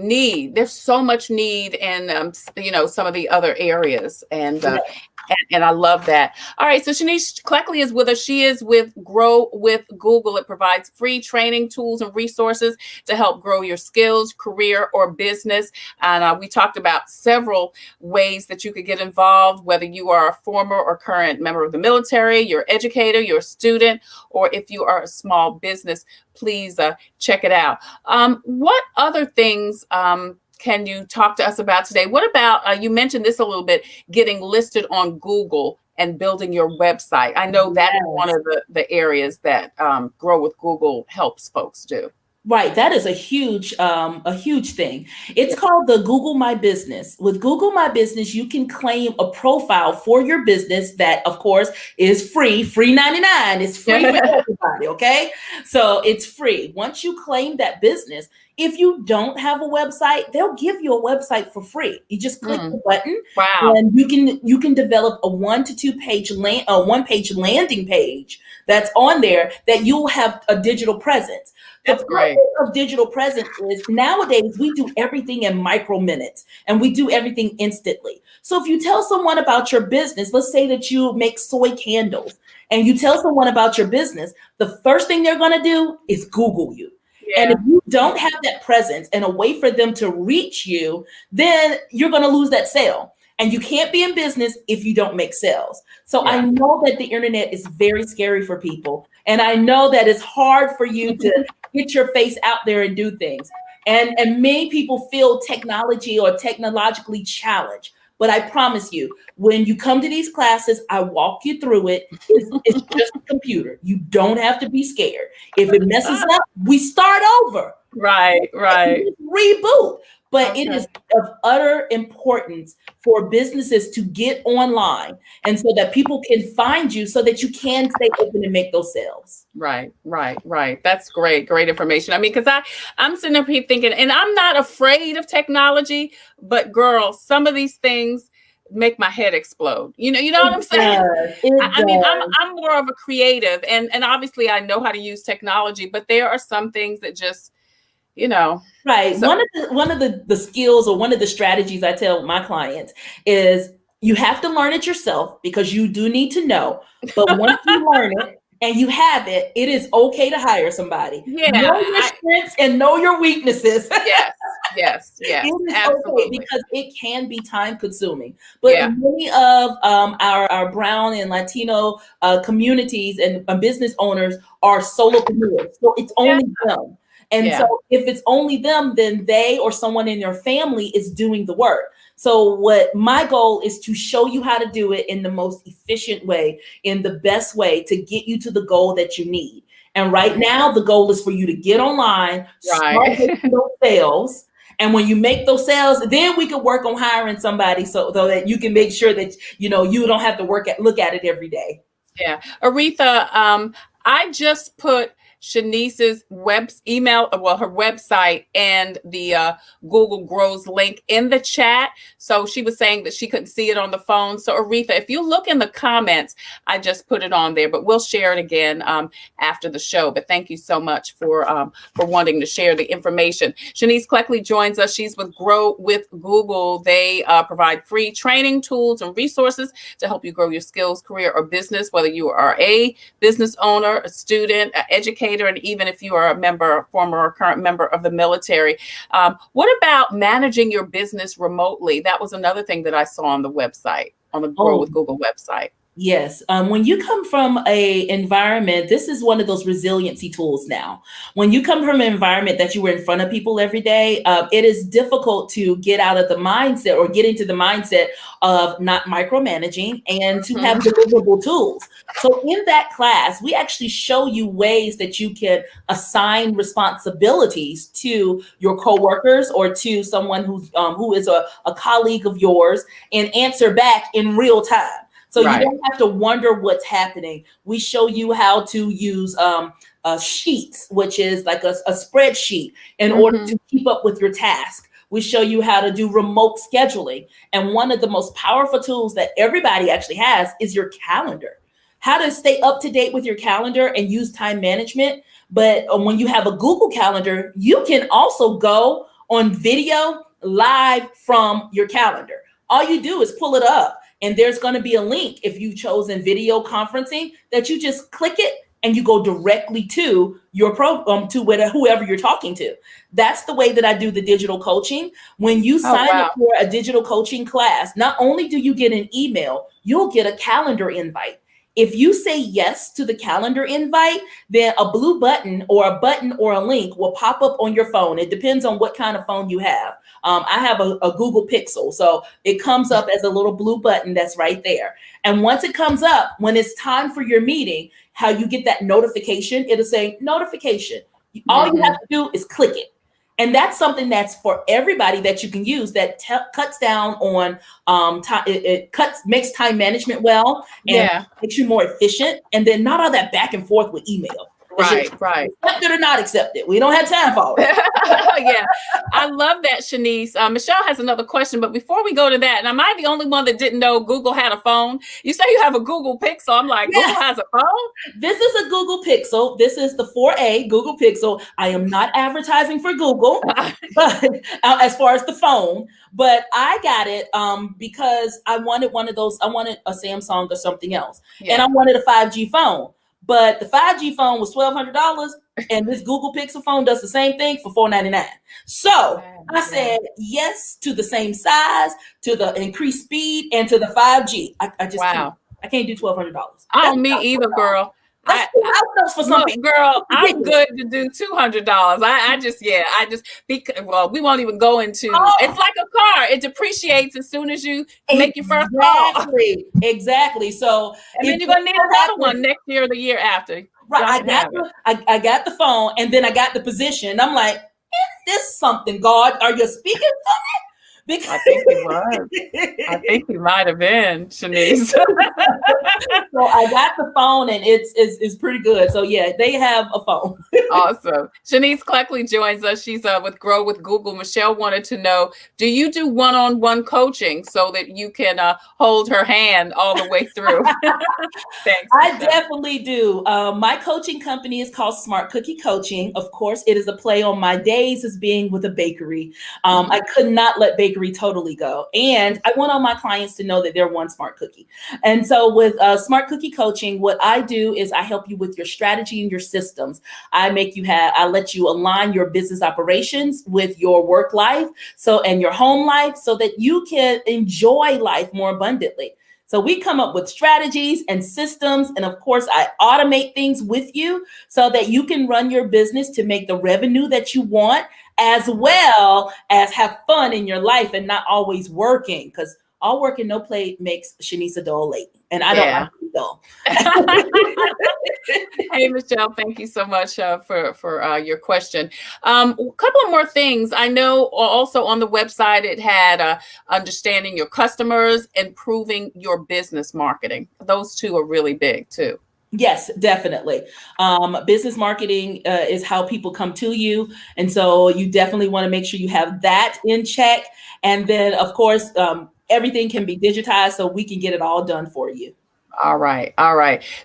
need. There's so much need in, some of the other areas. And I love that. All right. So Shennice Cleckley is with us. She is with Grow with Google. It provides free training, tools, and resources to help grow your skills, career, or business. And we talked about several ways that you could get involved, whether you are a former or current member of the military, you're an educator, you're a student, or if you are a small business, please check it out. What other things can you talk to us about today? What about, you mentioned this a little bit, getting listed on Google and building your website. I know that is one of the areas that Grow with Google helps folks do. Right. That is a huge thing. It's called the Google My Business. With Google My Business, you can claim a profile for your business that, of course, is free 99. It's free for everybody. Okay. So it's free. Once you claim that business, If you don't have a website, they'll give you a website for free. You just click the button, Wow. and you can develop a 1 to 2 page one-page landing page that's on there that you'll have a digital presence. That's great. The purpose of digital presence is nowadays we do everything in micro minutes and we do everything instantly. So if you tell someone about your business, let's say that you make soy candles, and you tell someone about your business, the first thing they're going to do is Google you. Yeah. And if you don't have that presence and a way for them to reach you, then you're going to lose that sale. And you can't be in business if you don't make sales. So I know that the internet is very scary for people. And I know that it's hard for you to get your face out there and do things. And many people feel technology or technologically challenged. But I promise you, when you come to these classes, I walk you through it. It's just a computer. You don't have to be scared. If it messes up, we start over. Right. Reboot. But it is of utter importance for businesses to get online and so that people can find you so that you can stay open and make those sales. Right. That's great information. I mean, because I'm sitting up here thinking, and I'm not afraid of technology, but girl, some of these things make my head explode. You know what I'm saying? I mean, I'm more of a creative, and obviously I know how to use technology, but there are some things that just, Right. So, one of the skills or one of the strategies I tell my clients is you have to learn it yourself because you do need to know. But once you learn it and you have it, it is okay to hire somebody. Yeah. Know your strengths and know your weaknesses. Yes. It is Absolutely. okay because it can be time consuming. But many of our brown and Latino communities and business owners are solopreneurs. So it's only them. And so if it's only them, then they or someone in your family is doing the work. So what my goal is to show you how to do it in the most efficient way, in the best way to get you to the goal that you need. And right now, the goal is for you to get online, start making those sales. And when you make those sales, then we can work on hiring somebody so that you can make sure that, you don't have to look at it every day. Yeah. Aretha, I just put Shennice's her website and the Google Grows link in the chat. So she was saying that she couldn't see it on the phone. So Aretha, if you look in the comments, I just put it on there, but we'll share it again after the show. But thank you so much for wanting to share the information. Shennice Cleckley joins us. She's with Grow with Google. They provide free training, tools, and resources to help you grow your skills, career, or business, whether you are a business owner, a student, an educator, and even if you are a former or current member of the military. What about managing your business remotely? That was another thing that I saw on the website, on the Grow with Google website. Yes. When you come from an environment, this is one of those resiliency tools now. When you come from an environment that you were in front of people every day, it is difficult to get out of the mindset or get into the mindset of not micromanaging and to have deliverable tools. So in that class, we actually show you ways that you can assign responsibilities to your coworkers or to someone who is a colleague of yours and answer back in real time. So you don't have to wonder what's happening. We show you how to use sheets, which is like a spreadsheet in order to keep up with your task. We show you how to do remote scheduling. And one of the most powerful tools that everybody actually has is your calendar. How to stay up to date with your calendar and use time management. But when you have a Google Calendar, you can also go on video live from your calendar. All you do is pull it up. And there's going to be a link if you've chosen video conferencing that you just click it and you go directly to your program, to whoever you're talking to. That's the way that I do the digital coaching. When you sign up for a digital coaching class, not only do you get an email, you'll get a calendar invite. If you say yes to the calendar invite, then a blue button or a link will pop up on your phone. It depends on what kind of phone you have. I have a Google Pixel, so it comes up as a little blue button that's right there. And once it comes up, when it's time for your meeting, how you get that notification, it'll say notification. All you have to do is click it. And that's something that's for everybody that you can use that cuts down on time. It makes time management well and makes you more efficient. And then not all that back and forth with email. Right. Accept it or not accept it. We don't have time for it. Yeah, I love that, Shennice. Michelle has another question, but before we go to that, and am I the only one that didn't know Google had a phone? You say you have a Google Pixel. I'm like, Yes. Google has a phone? This is a Google Pixel. This is the 4A Google Pixel. I am not advertising for Google, but as far as the phone, but I got it because I wanted one of those. I wanted a Samsung or something else, and I wanted a 5G phone. But the 5G phone was $1,200, and this Google Pixel phone does the same thing for $499. So I said yes to the same size, to the increased speed, and to the 5G. I just can't do $1,200. Oh, me either, girl. Girl, I'm good to do $200. Well, we won't even go into. It's like a car; it depreciates as soon as you make your first call. Exactly. So, and then you're gonna need another one next year or the year after. Right. I got the phone, and then I got the position. I'm like, is this something, God? Are you speaking to me? Because I think he was. I think he might have been, Shennice. So I got the phone, and it's pretty good. So yeah, they have a phone. Awesome. Shennice Cleckley joins us. She's with Grow with Google. Michelle wanted to know, do you do one-on-one coaching so that you can hold her hand all the way through? Thanks. I definitely do. My coaching company is called Smart Cookie Coaching. Of course, it is a play on my days as being with a bakery. I could not let bakery totally go. And I want all my clients to know that they're one smart cookie. And so with Smart Cookie Coaching, what I do is I help you with your strategy and your systems. I let you align your business operations with your work life and your home life so that you can enjoy life more abundantly. So we come up with strategies and systems. And of course, I automate things with you so that you can run your business to make the revenue that you want, as well as have fun in your life and not always working, because all work and no play makes Shennice a dull lady. And I don't want to be dull. Hey, Michelle, thank you so much for your question. A couple of more things. I know also on the website, it had understanding your customers, improving your business marketing. Those two are really big too. Yes, definitely. Business marketing is how people come to you. And so you definitely want to make sure you have that in check. And then, of course, everything can be digitized so we can get it all done for you. All right.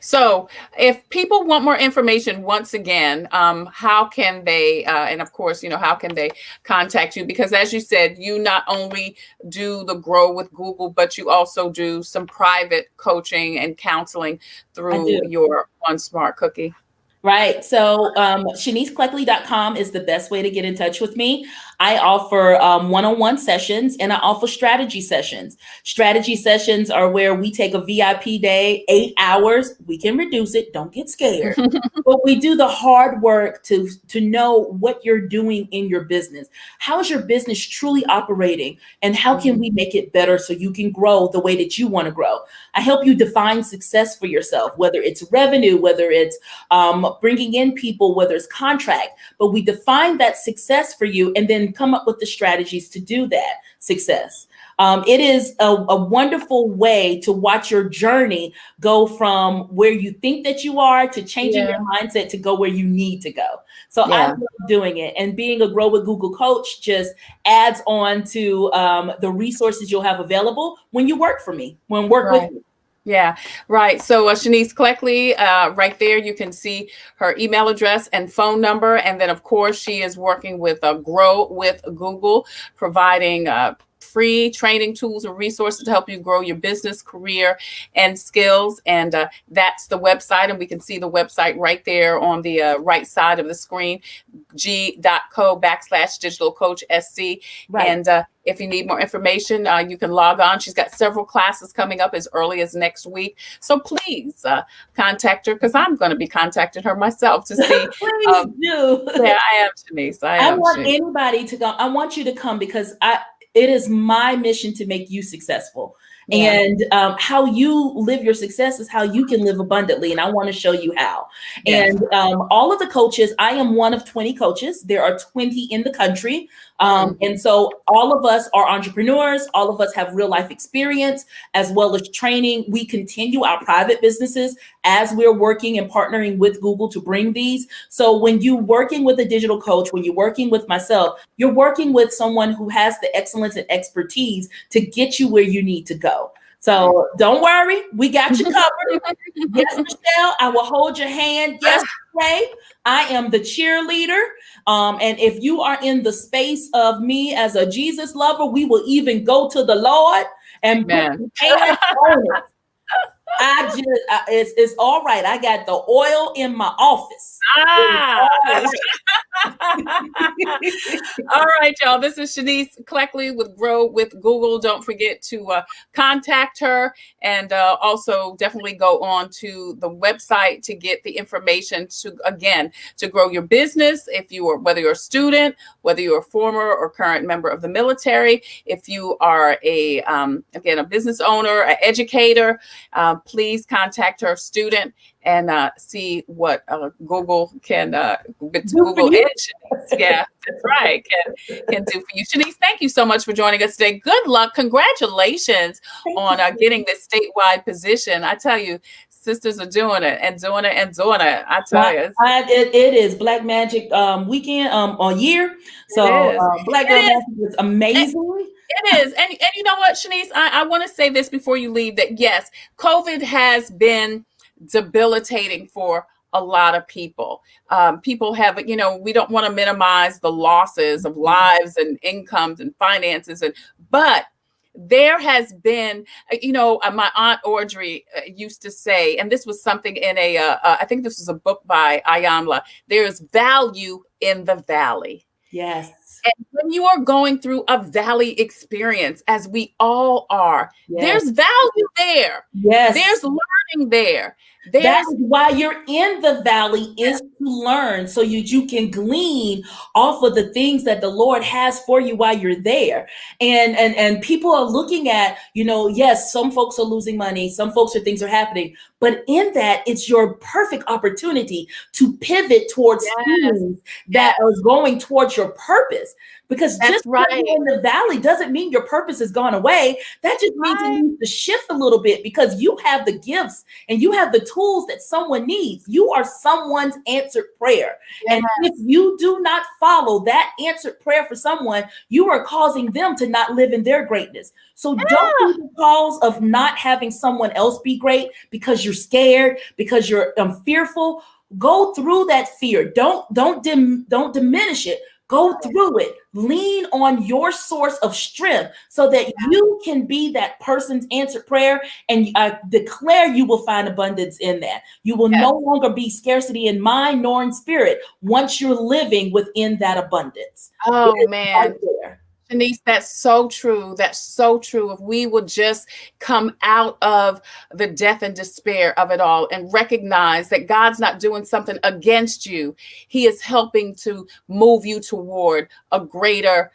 So if people want more information, once again, how can they, and of course, how can they contact you? Because as you said, you not only do the Grow with Google, but you also do some private coaching and counseling through your One Smart Cookie. Right. So ShenniceCleckley.com is the best way to get in touch with me. I offer one-on-one sessions, and I offer strategy sessions. Strategy sessions are where we take a VIP day, 8 hours. We can reduce it. Don't get scared. But we do the hard work to know what you're doing in your business. How is your business truly operating? And how can we make it better so you can grow the way that you want to grow? I help you define success for yourself, whether it's revenue, whether it's bringing in people, whether it's contract, but we define that success for you and then come up with the strategies to do that success. It is a wonderful way to watch your journey go from where you think that you are to changing your mindset to go where you need to go. So I love doing it. And being a Grow with Google coach just adds on to the resources you'll have available when you work for me, with me. Yeah, right. So Shennice Cleckley, right there, you can see her email address and phone number. And then, of course, she is working with Grow with Google, providing free training tools and resources to help you grow your business, career, and skills. And that's the website. And we can see the website right there on the right side of the screen, g.co/digitalcoachsc. Right. And if you need more information, you can log on. She's got several classes coming up as early as next week. So please contact her, because I'm going to be contacting her myself to see. Please do. Yeah, I am, Shennice. I want anybody to go. I want you to come because it is my mission to make you successful. Yeah. And how you live your success is how you can live abundantly. And I want to show you how. Yeah. And all of the coaches, I am one of 20 coaches. There are 20 in the country. And so all of us are entrepreneurs. All of us have real life experience as well as training. We continue our private businesses as we're working and partnering with Google to bring these. So when you're working with a digital coach, when you're working with myself, you're working with someone who has the excellence and expertise to get you where you need to go. So don't worry, we got you covered. Yes, Michelle, I will hold your hand. Yes, Trey, I am the cheerleader. And if you are in the space of me as a Jesus lover, we will even go to the Lord and put the hands on it. It's all right. I got the oil in my office. All right, y'all. This is Shennice Cleckley with Grow with Google. Don't forget to contact her, and also definitely go on to the website to get the information to grow your business. Whether you're a student, whether you're a former or current member of the military, if you are a business owner, an educator, please contact her student and see what Google can Google Edge. Yeah, that's right. Can do for you. Shenice, thank you so much for joining us today. Good luck. Congratulations on getting this statewide position. I tell you, sisters are doing it and doing it and doing it. I tell you. It is Black Magic weekend a year. So Black Girl Magic is amazing. It is. And you know what, Shenice, I want to say this before you leave, that yes, COVID has been debilitating for a lot of people. People have, we don't want to minimize the losses of lives and incomes and finances, but there has been, my Aunt Audrey used to say, and this was something in I think this was a book by Ayanla, there is value in the valley. Yes. And when you are going through a valley experience, as we all are, there's value there. Yes. There's learning there. That's why you're in the valley, is to learn, so you can glean off of the things that the Lord has for you while you're there. And people are looking at, yes, some folks are losing money, some folks things are happening, but in that, it's your perfect opportunity to pivot towards things that are going towards your purpose. Because just being in the valley doesn't mean your purpose has gone away. That just means it needs to shift a little bit, because you have the gifts and you have the tools that someone needs. You are someone's answered prayer. And if you do not follow that answered prayer for someone, you are causing them to not live in their greatness. So don't be the cause of not having someone else be great because you're scared, because you're fearful. Go through that fear. Don't diminish it. Go through it. Lean on your source of strength so that you can be that person's answered prayer. And I declare you will find abundance in that. You will no longer be scarcity in mind nor in spirit once you're living within that abundance. Oh, man. Right there. Shenice, that's so true. That's so true. If we would just come out of the death and despair of it all and recognize that God's not doing something against you. He is helping to move you toward a greater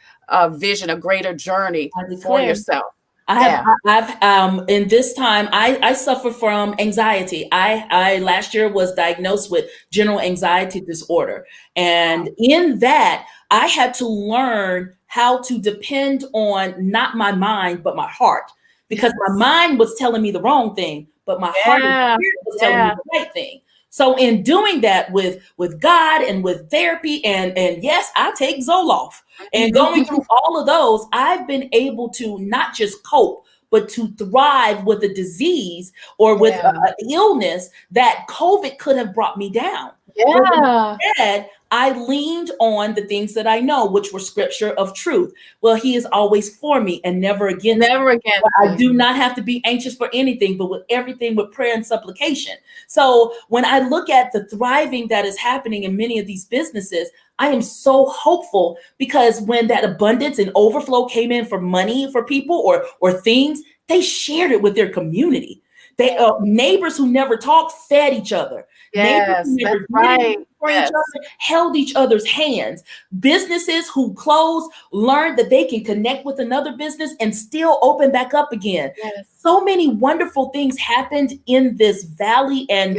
vision, a greater journey for yourself. In this time, I suffer from anxiety. I last year was diagnosed with general anxiety disorder. And in that, I had to learn how to depend on not my mind, but my heart, because my mind was telling me the wrong thing, but my heart and spirit was telling me the right thing. So in doing that with God and with therapy, and yes, I take Zoloft, and going through all of those, I've been able to not just cope, but to thrive with a disease or with an illness that COVID could have brought me down. But instead, I leaned on the things that I know, which were scripture of truth. Well, he is always for me and never against me. Never against me. I do not have to be anxious for anything, but with everything with prayer and supplication. So when I look at the thriving that is happening in many of these businesses, I am so hopeful, because when that abundance and overflow came in for money for people or things, they shared it with their community. They neighbors who never talked fed each other. Yes, that's right. Each other, held each other's hands. Businesses who closed learned that they can connect with another business and still open back up again. Yes. So many wonderful things happened in this valley and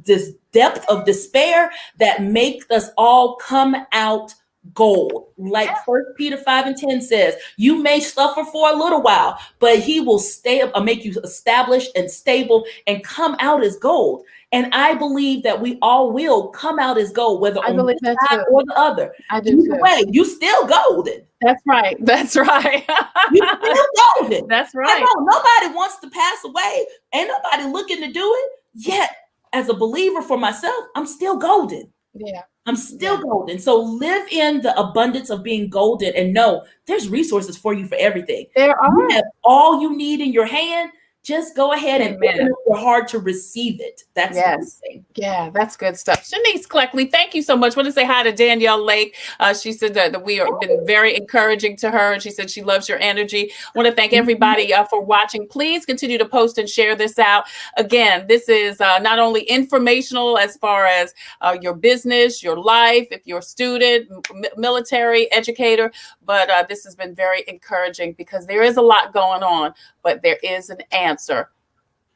this depth of despair that make us all come out gold. Like 1 Peter 5:10 says, you may suffer for a little while, but he will stay up, make you established and stable and come out as gold. And I believe that we all will come out as gold, whether on believe this that side too. or the other. I do Either too. way, you still golden. That's right. That's right. You still golden. That's I right. know nobody wants to pass away. Ain't nobody looking to do it. Yet, as a believer for myself, I'm still golden. Yeah. I'm still golden. So live in the abundance of being golden and know there's resources for you for everything. There are. You have all you need in your hand. Just go ahead and Amen. open up your heart to receive it. That's the Yes. thing. Yeah, that's good stuff. Shennice Cleckley, thank you so much. I want to say hi to Danielle Lake. She said that we have been very encouraging to her, and she said she loves your energy. I want to thank everybody for watching. Please continue to post and share this out. Again, this is not only informational as far as your business, your life, if you're a student, military, educator, but this has been very encouraging because there is a lot going on, but there is an answer.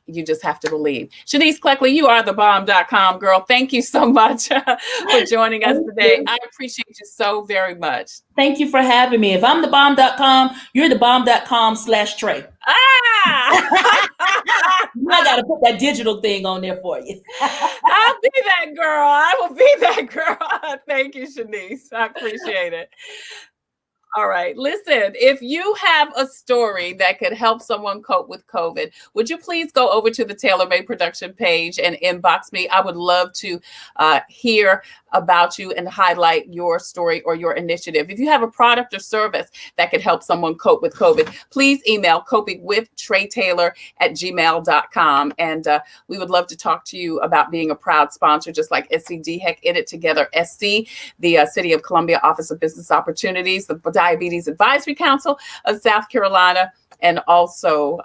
You just have to believe. Shennice Cleckley, you are thebomb.com girl. Thank you so much for joining us today. I appreciate you so very much. Thank you for having me. If I'm thebomb.com, you're thebomb.com/Tre. Ah! I got to put that digital thing on there for you. I'll be that girl. I will be that girl. Thank you, Shennice. I appreciate it. All right. Listen, if you have a story that could help someone cope with COVID, would you please go over to the Tailor Made production page and inbox me? I would love to hear about you and highlight your story or your initiative. If you have a product or service that could help someone cope with COVID, please email copingwithtretailer@gmail.com. And we would love to talk to you about being a proud sponsor, just like SCDHEC, In It Together SC, the City of Columbia Office of Business Opportunities, the Diabetes Advisory Council of South Carolina, and also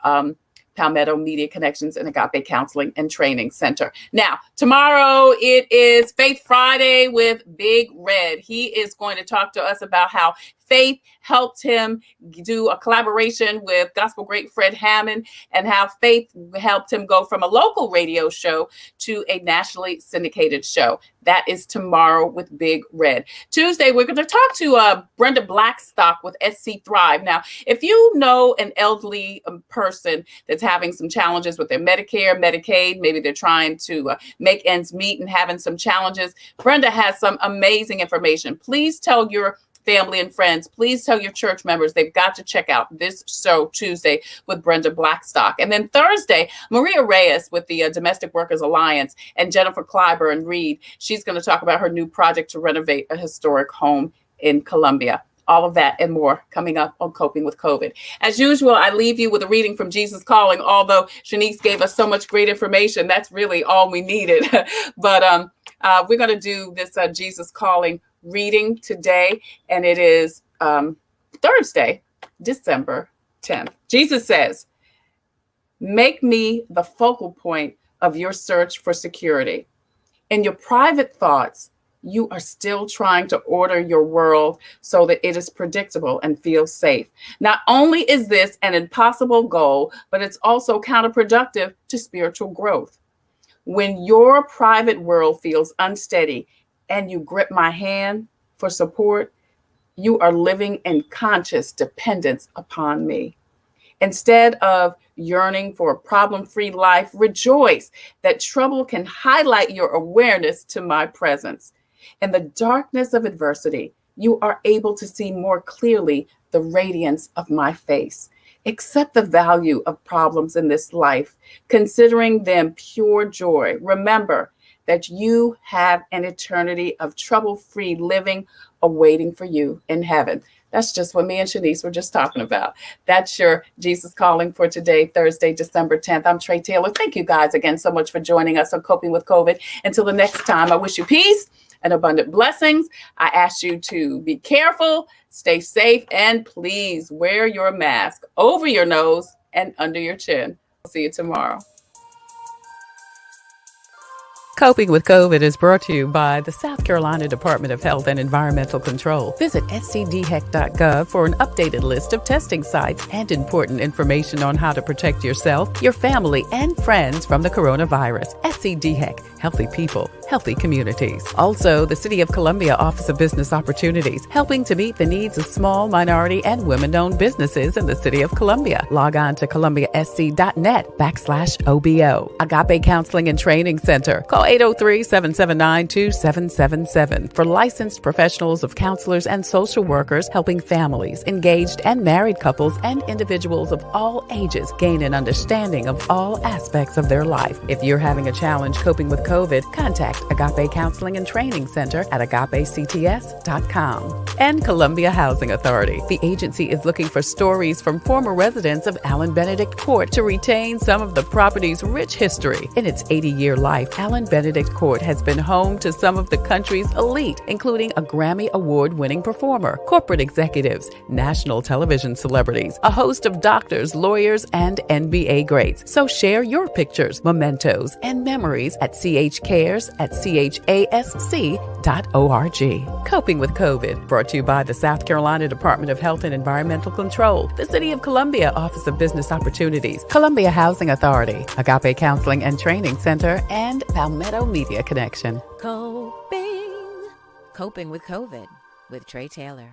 Palmetto Media Connections and Agape Counseling and Training Center. Now, tomorrow it is Faith Friday with Big Red. He is going to talk to us about how faith helped him do a collaboration with gospel great Fred Hammond, and how faith helped him go from a local radio show to a nationally syndicated show. That is tomorrow with Big Red. Tuesday, we're going to talk to Brenda Blackstock with SC Thrive. Now, if you know an elderly person that's having some challenges with their Medicare, Medicaid, maybe they're trying to make ends meet and having some challenges, Brenda has some amazing information. Please tell your family and friends, please tell your church members they've got to check out this show Tuesday with Brenda Blackstock. And then Thursday, Maria Reyes with the Domestic Workers Alliance and Jennifer Clyburn Reed. She's going to talk about her new project to renovate a historic home in Columbia. All of that and more coming up on Coping with COVID. As usual, I leave you with a reading from Jesus Calling. Although Shennice gave us so much great information, that's really all we needed. But we're going to do this Jesus Calling reading today, and it is Thursday, December 10th. Jesus says, "Make me the focal point of your search for security. In your private thoughts, you are still trying to order your world so that it is predictable and feels safe. Not only is this an impossible goal, but it's also counterproductive to spiritual growth. When your private world feels unsteady and you grip my hand for support, you are living in conscious dependence upon me. Instead of yearning for a problem-free life, rejoice that trouble can highlight your awareness to my presence. In the darkness of adversity, you are able to see more clearly the radiance of my face. Accept the value of problems in this life, considering them pure joy. Remember that you have an eternity of trouble-free living awaiting for you in heaven." That's just what me and Shennice were just talking about. That's your Jesus Calling for today, Thursday, December 10th. I'm Tre Tailor. Thank you guys again so much for joining us on Coping with COVID. Until the next time, I wish you peace and abundant blessings. I ask you to be careful, stay safe, and please wear your mask over your nose and under your chin. I'll see you tomorrow. Coping with COVID is brought to you by the South Carolina Department of Health and Environmental Control. Visit scdheck.gov for an updated list of testing sites and important information on how to protect yourself, your family, and friends from the coronavirus. SCDHEC, healthy people, healthy communities. Also, the City of Columbia Office of Business Opportunities, helping to meet the needs of small, minority, and women-owned businesses in the City of Columbia. Log on to columbiasc.net/OBO. Agape Counseling and Training Center. Call 803-779-2777 for licensed professionals of counselors and social workers helping families, engaged and married couples, and individuals of all ages gain an understanding of all aspects of their life. If you're having a challenge coping with COVID, contact Agape Counseling and Training Center at agapects.com. And Columbia Housing Authority. The agency is looking for stories from former residents of Allen Benedict Court to retain some of the property's rich history. In its 80-year life, Allen Benedict Court has been home to some of the country's elite, including a Grammy Award-winning performer, corporate executives, national television celebrities, a host of doctors, lawyers, and NBA greats. So share your pictures, mementos, and memories at chcares@chasc.org. Coping with COVID, brought to you by the South Carolina Department of Health and Environmental Control, the City of Columbia Office of Business Opportunities, Columbia Housing Authority, Agape Counseling and Training Center, and Palmetto Media Connection. Coping with COVID with Tre Tailor.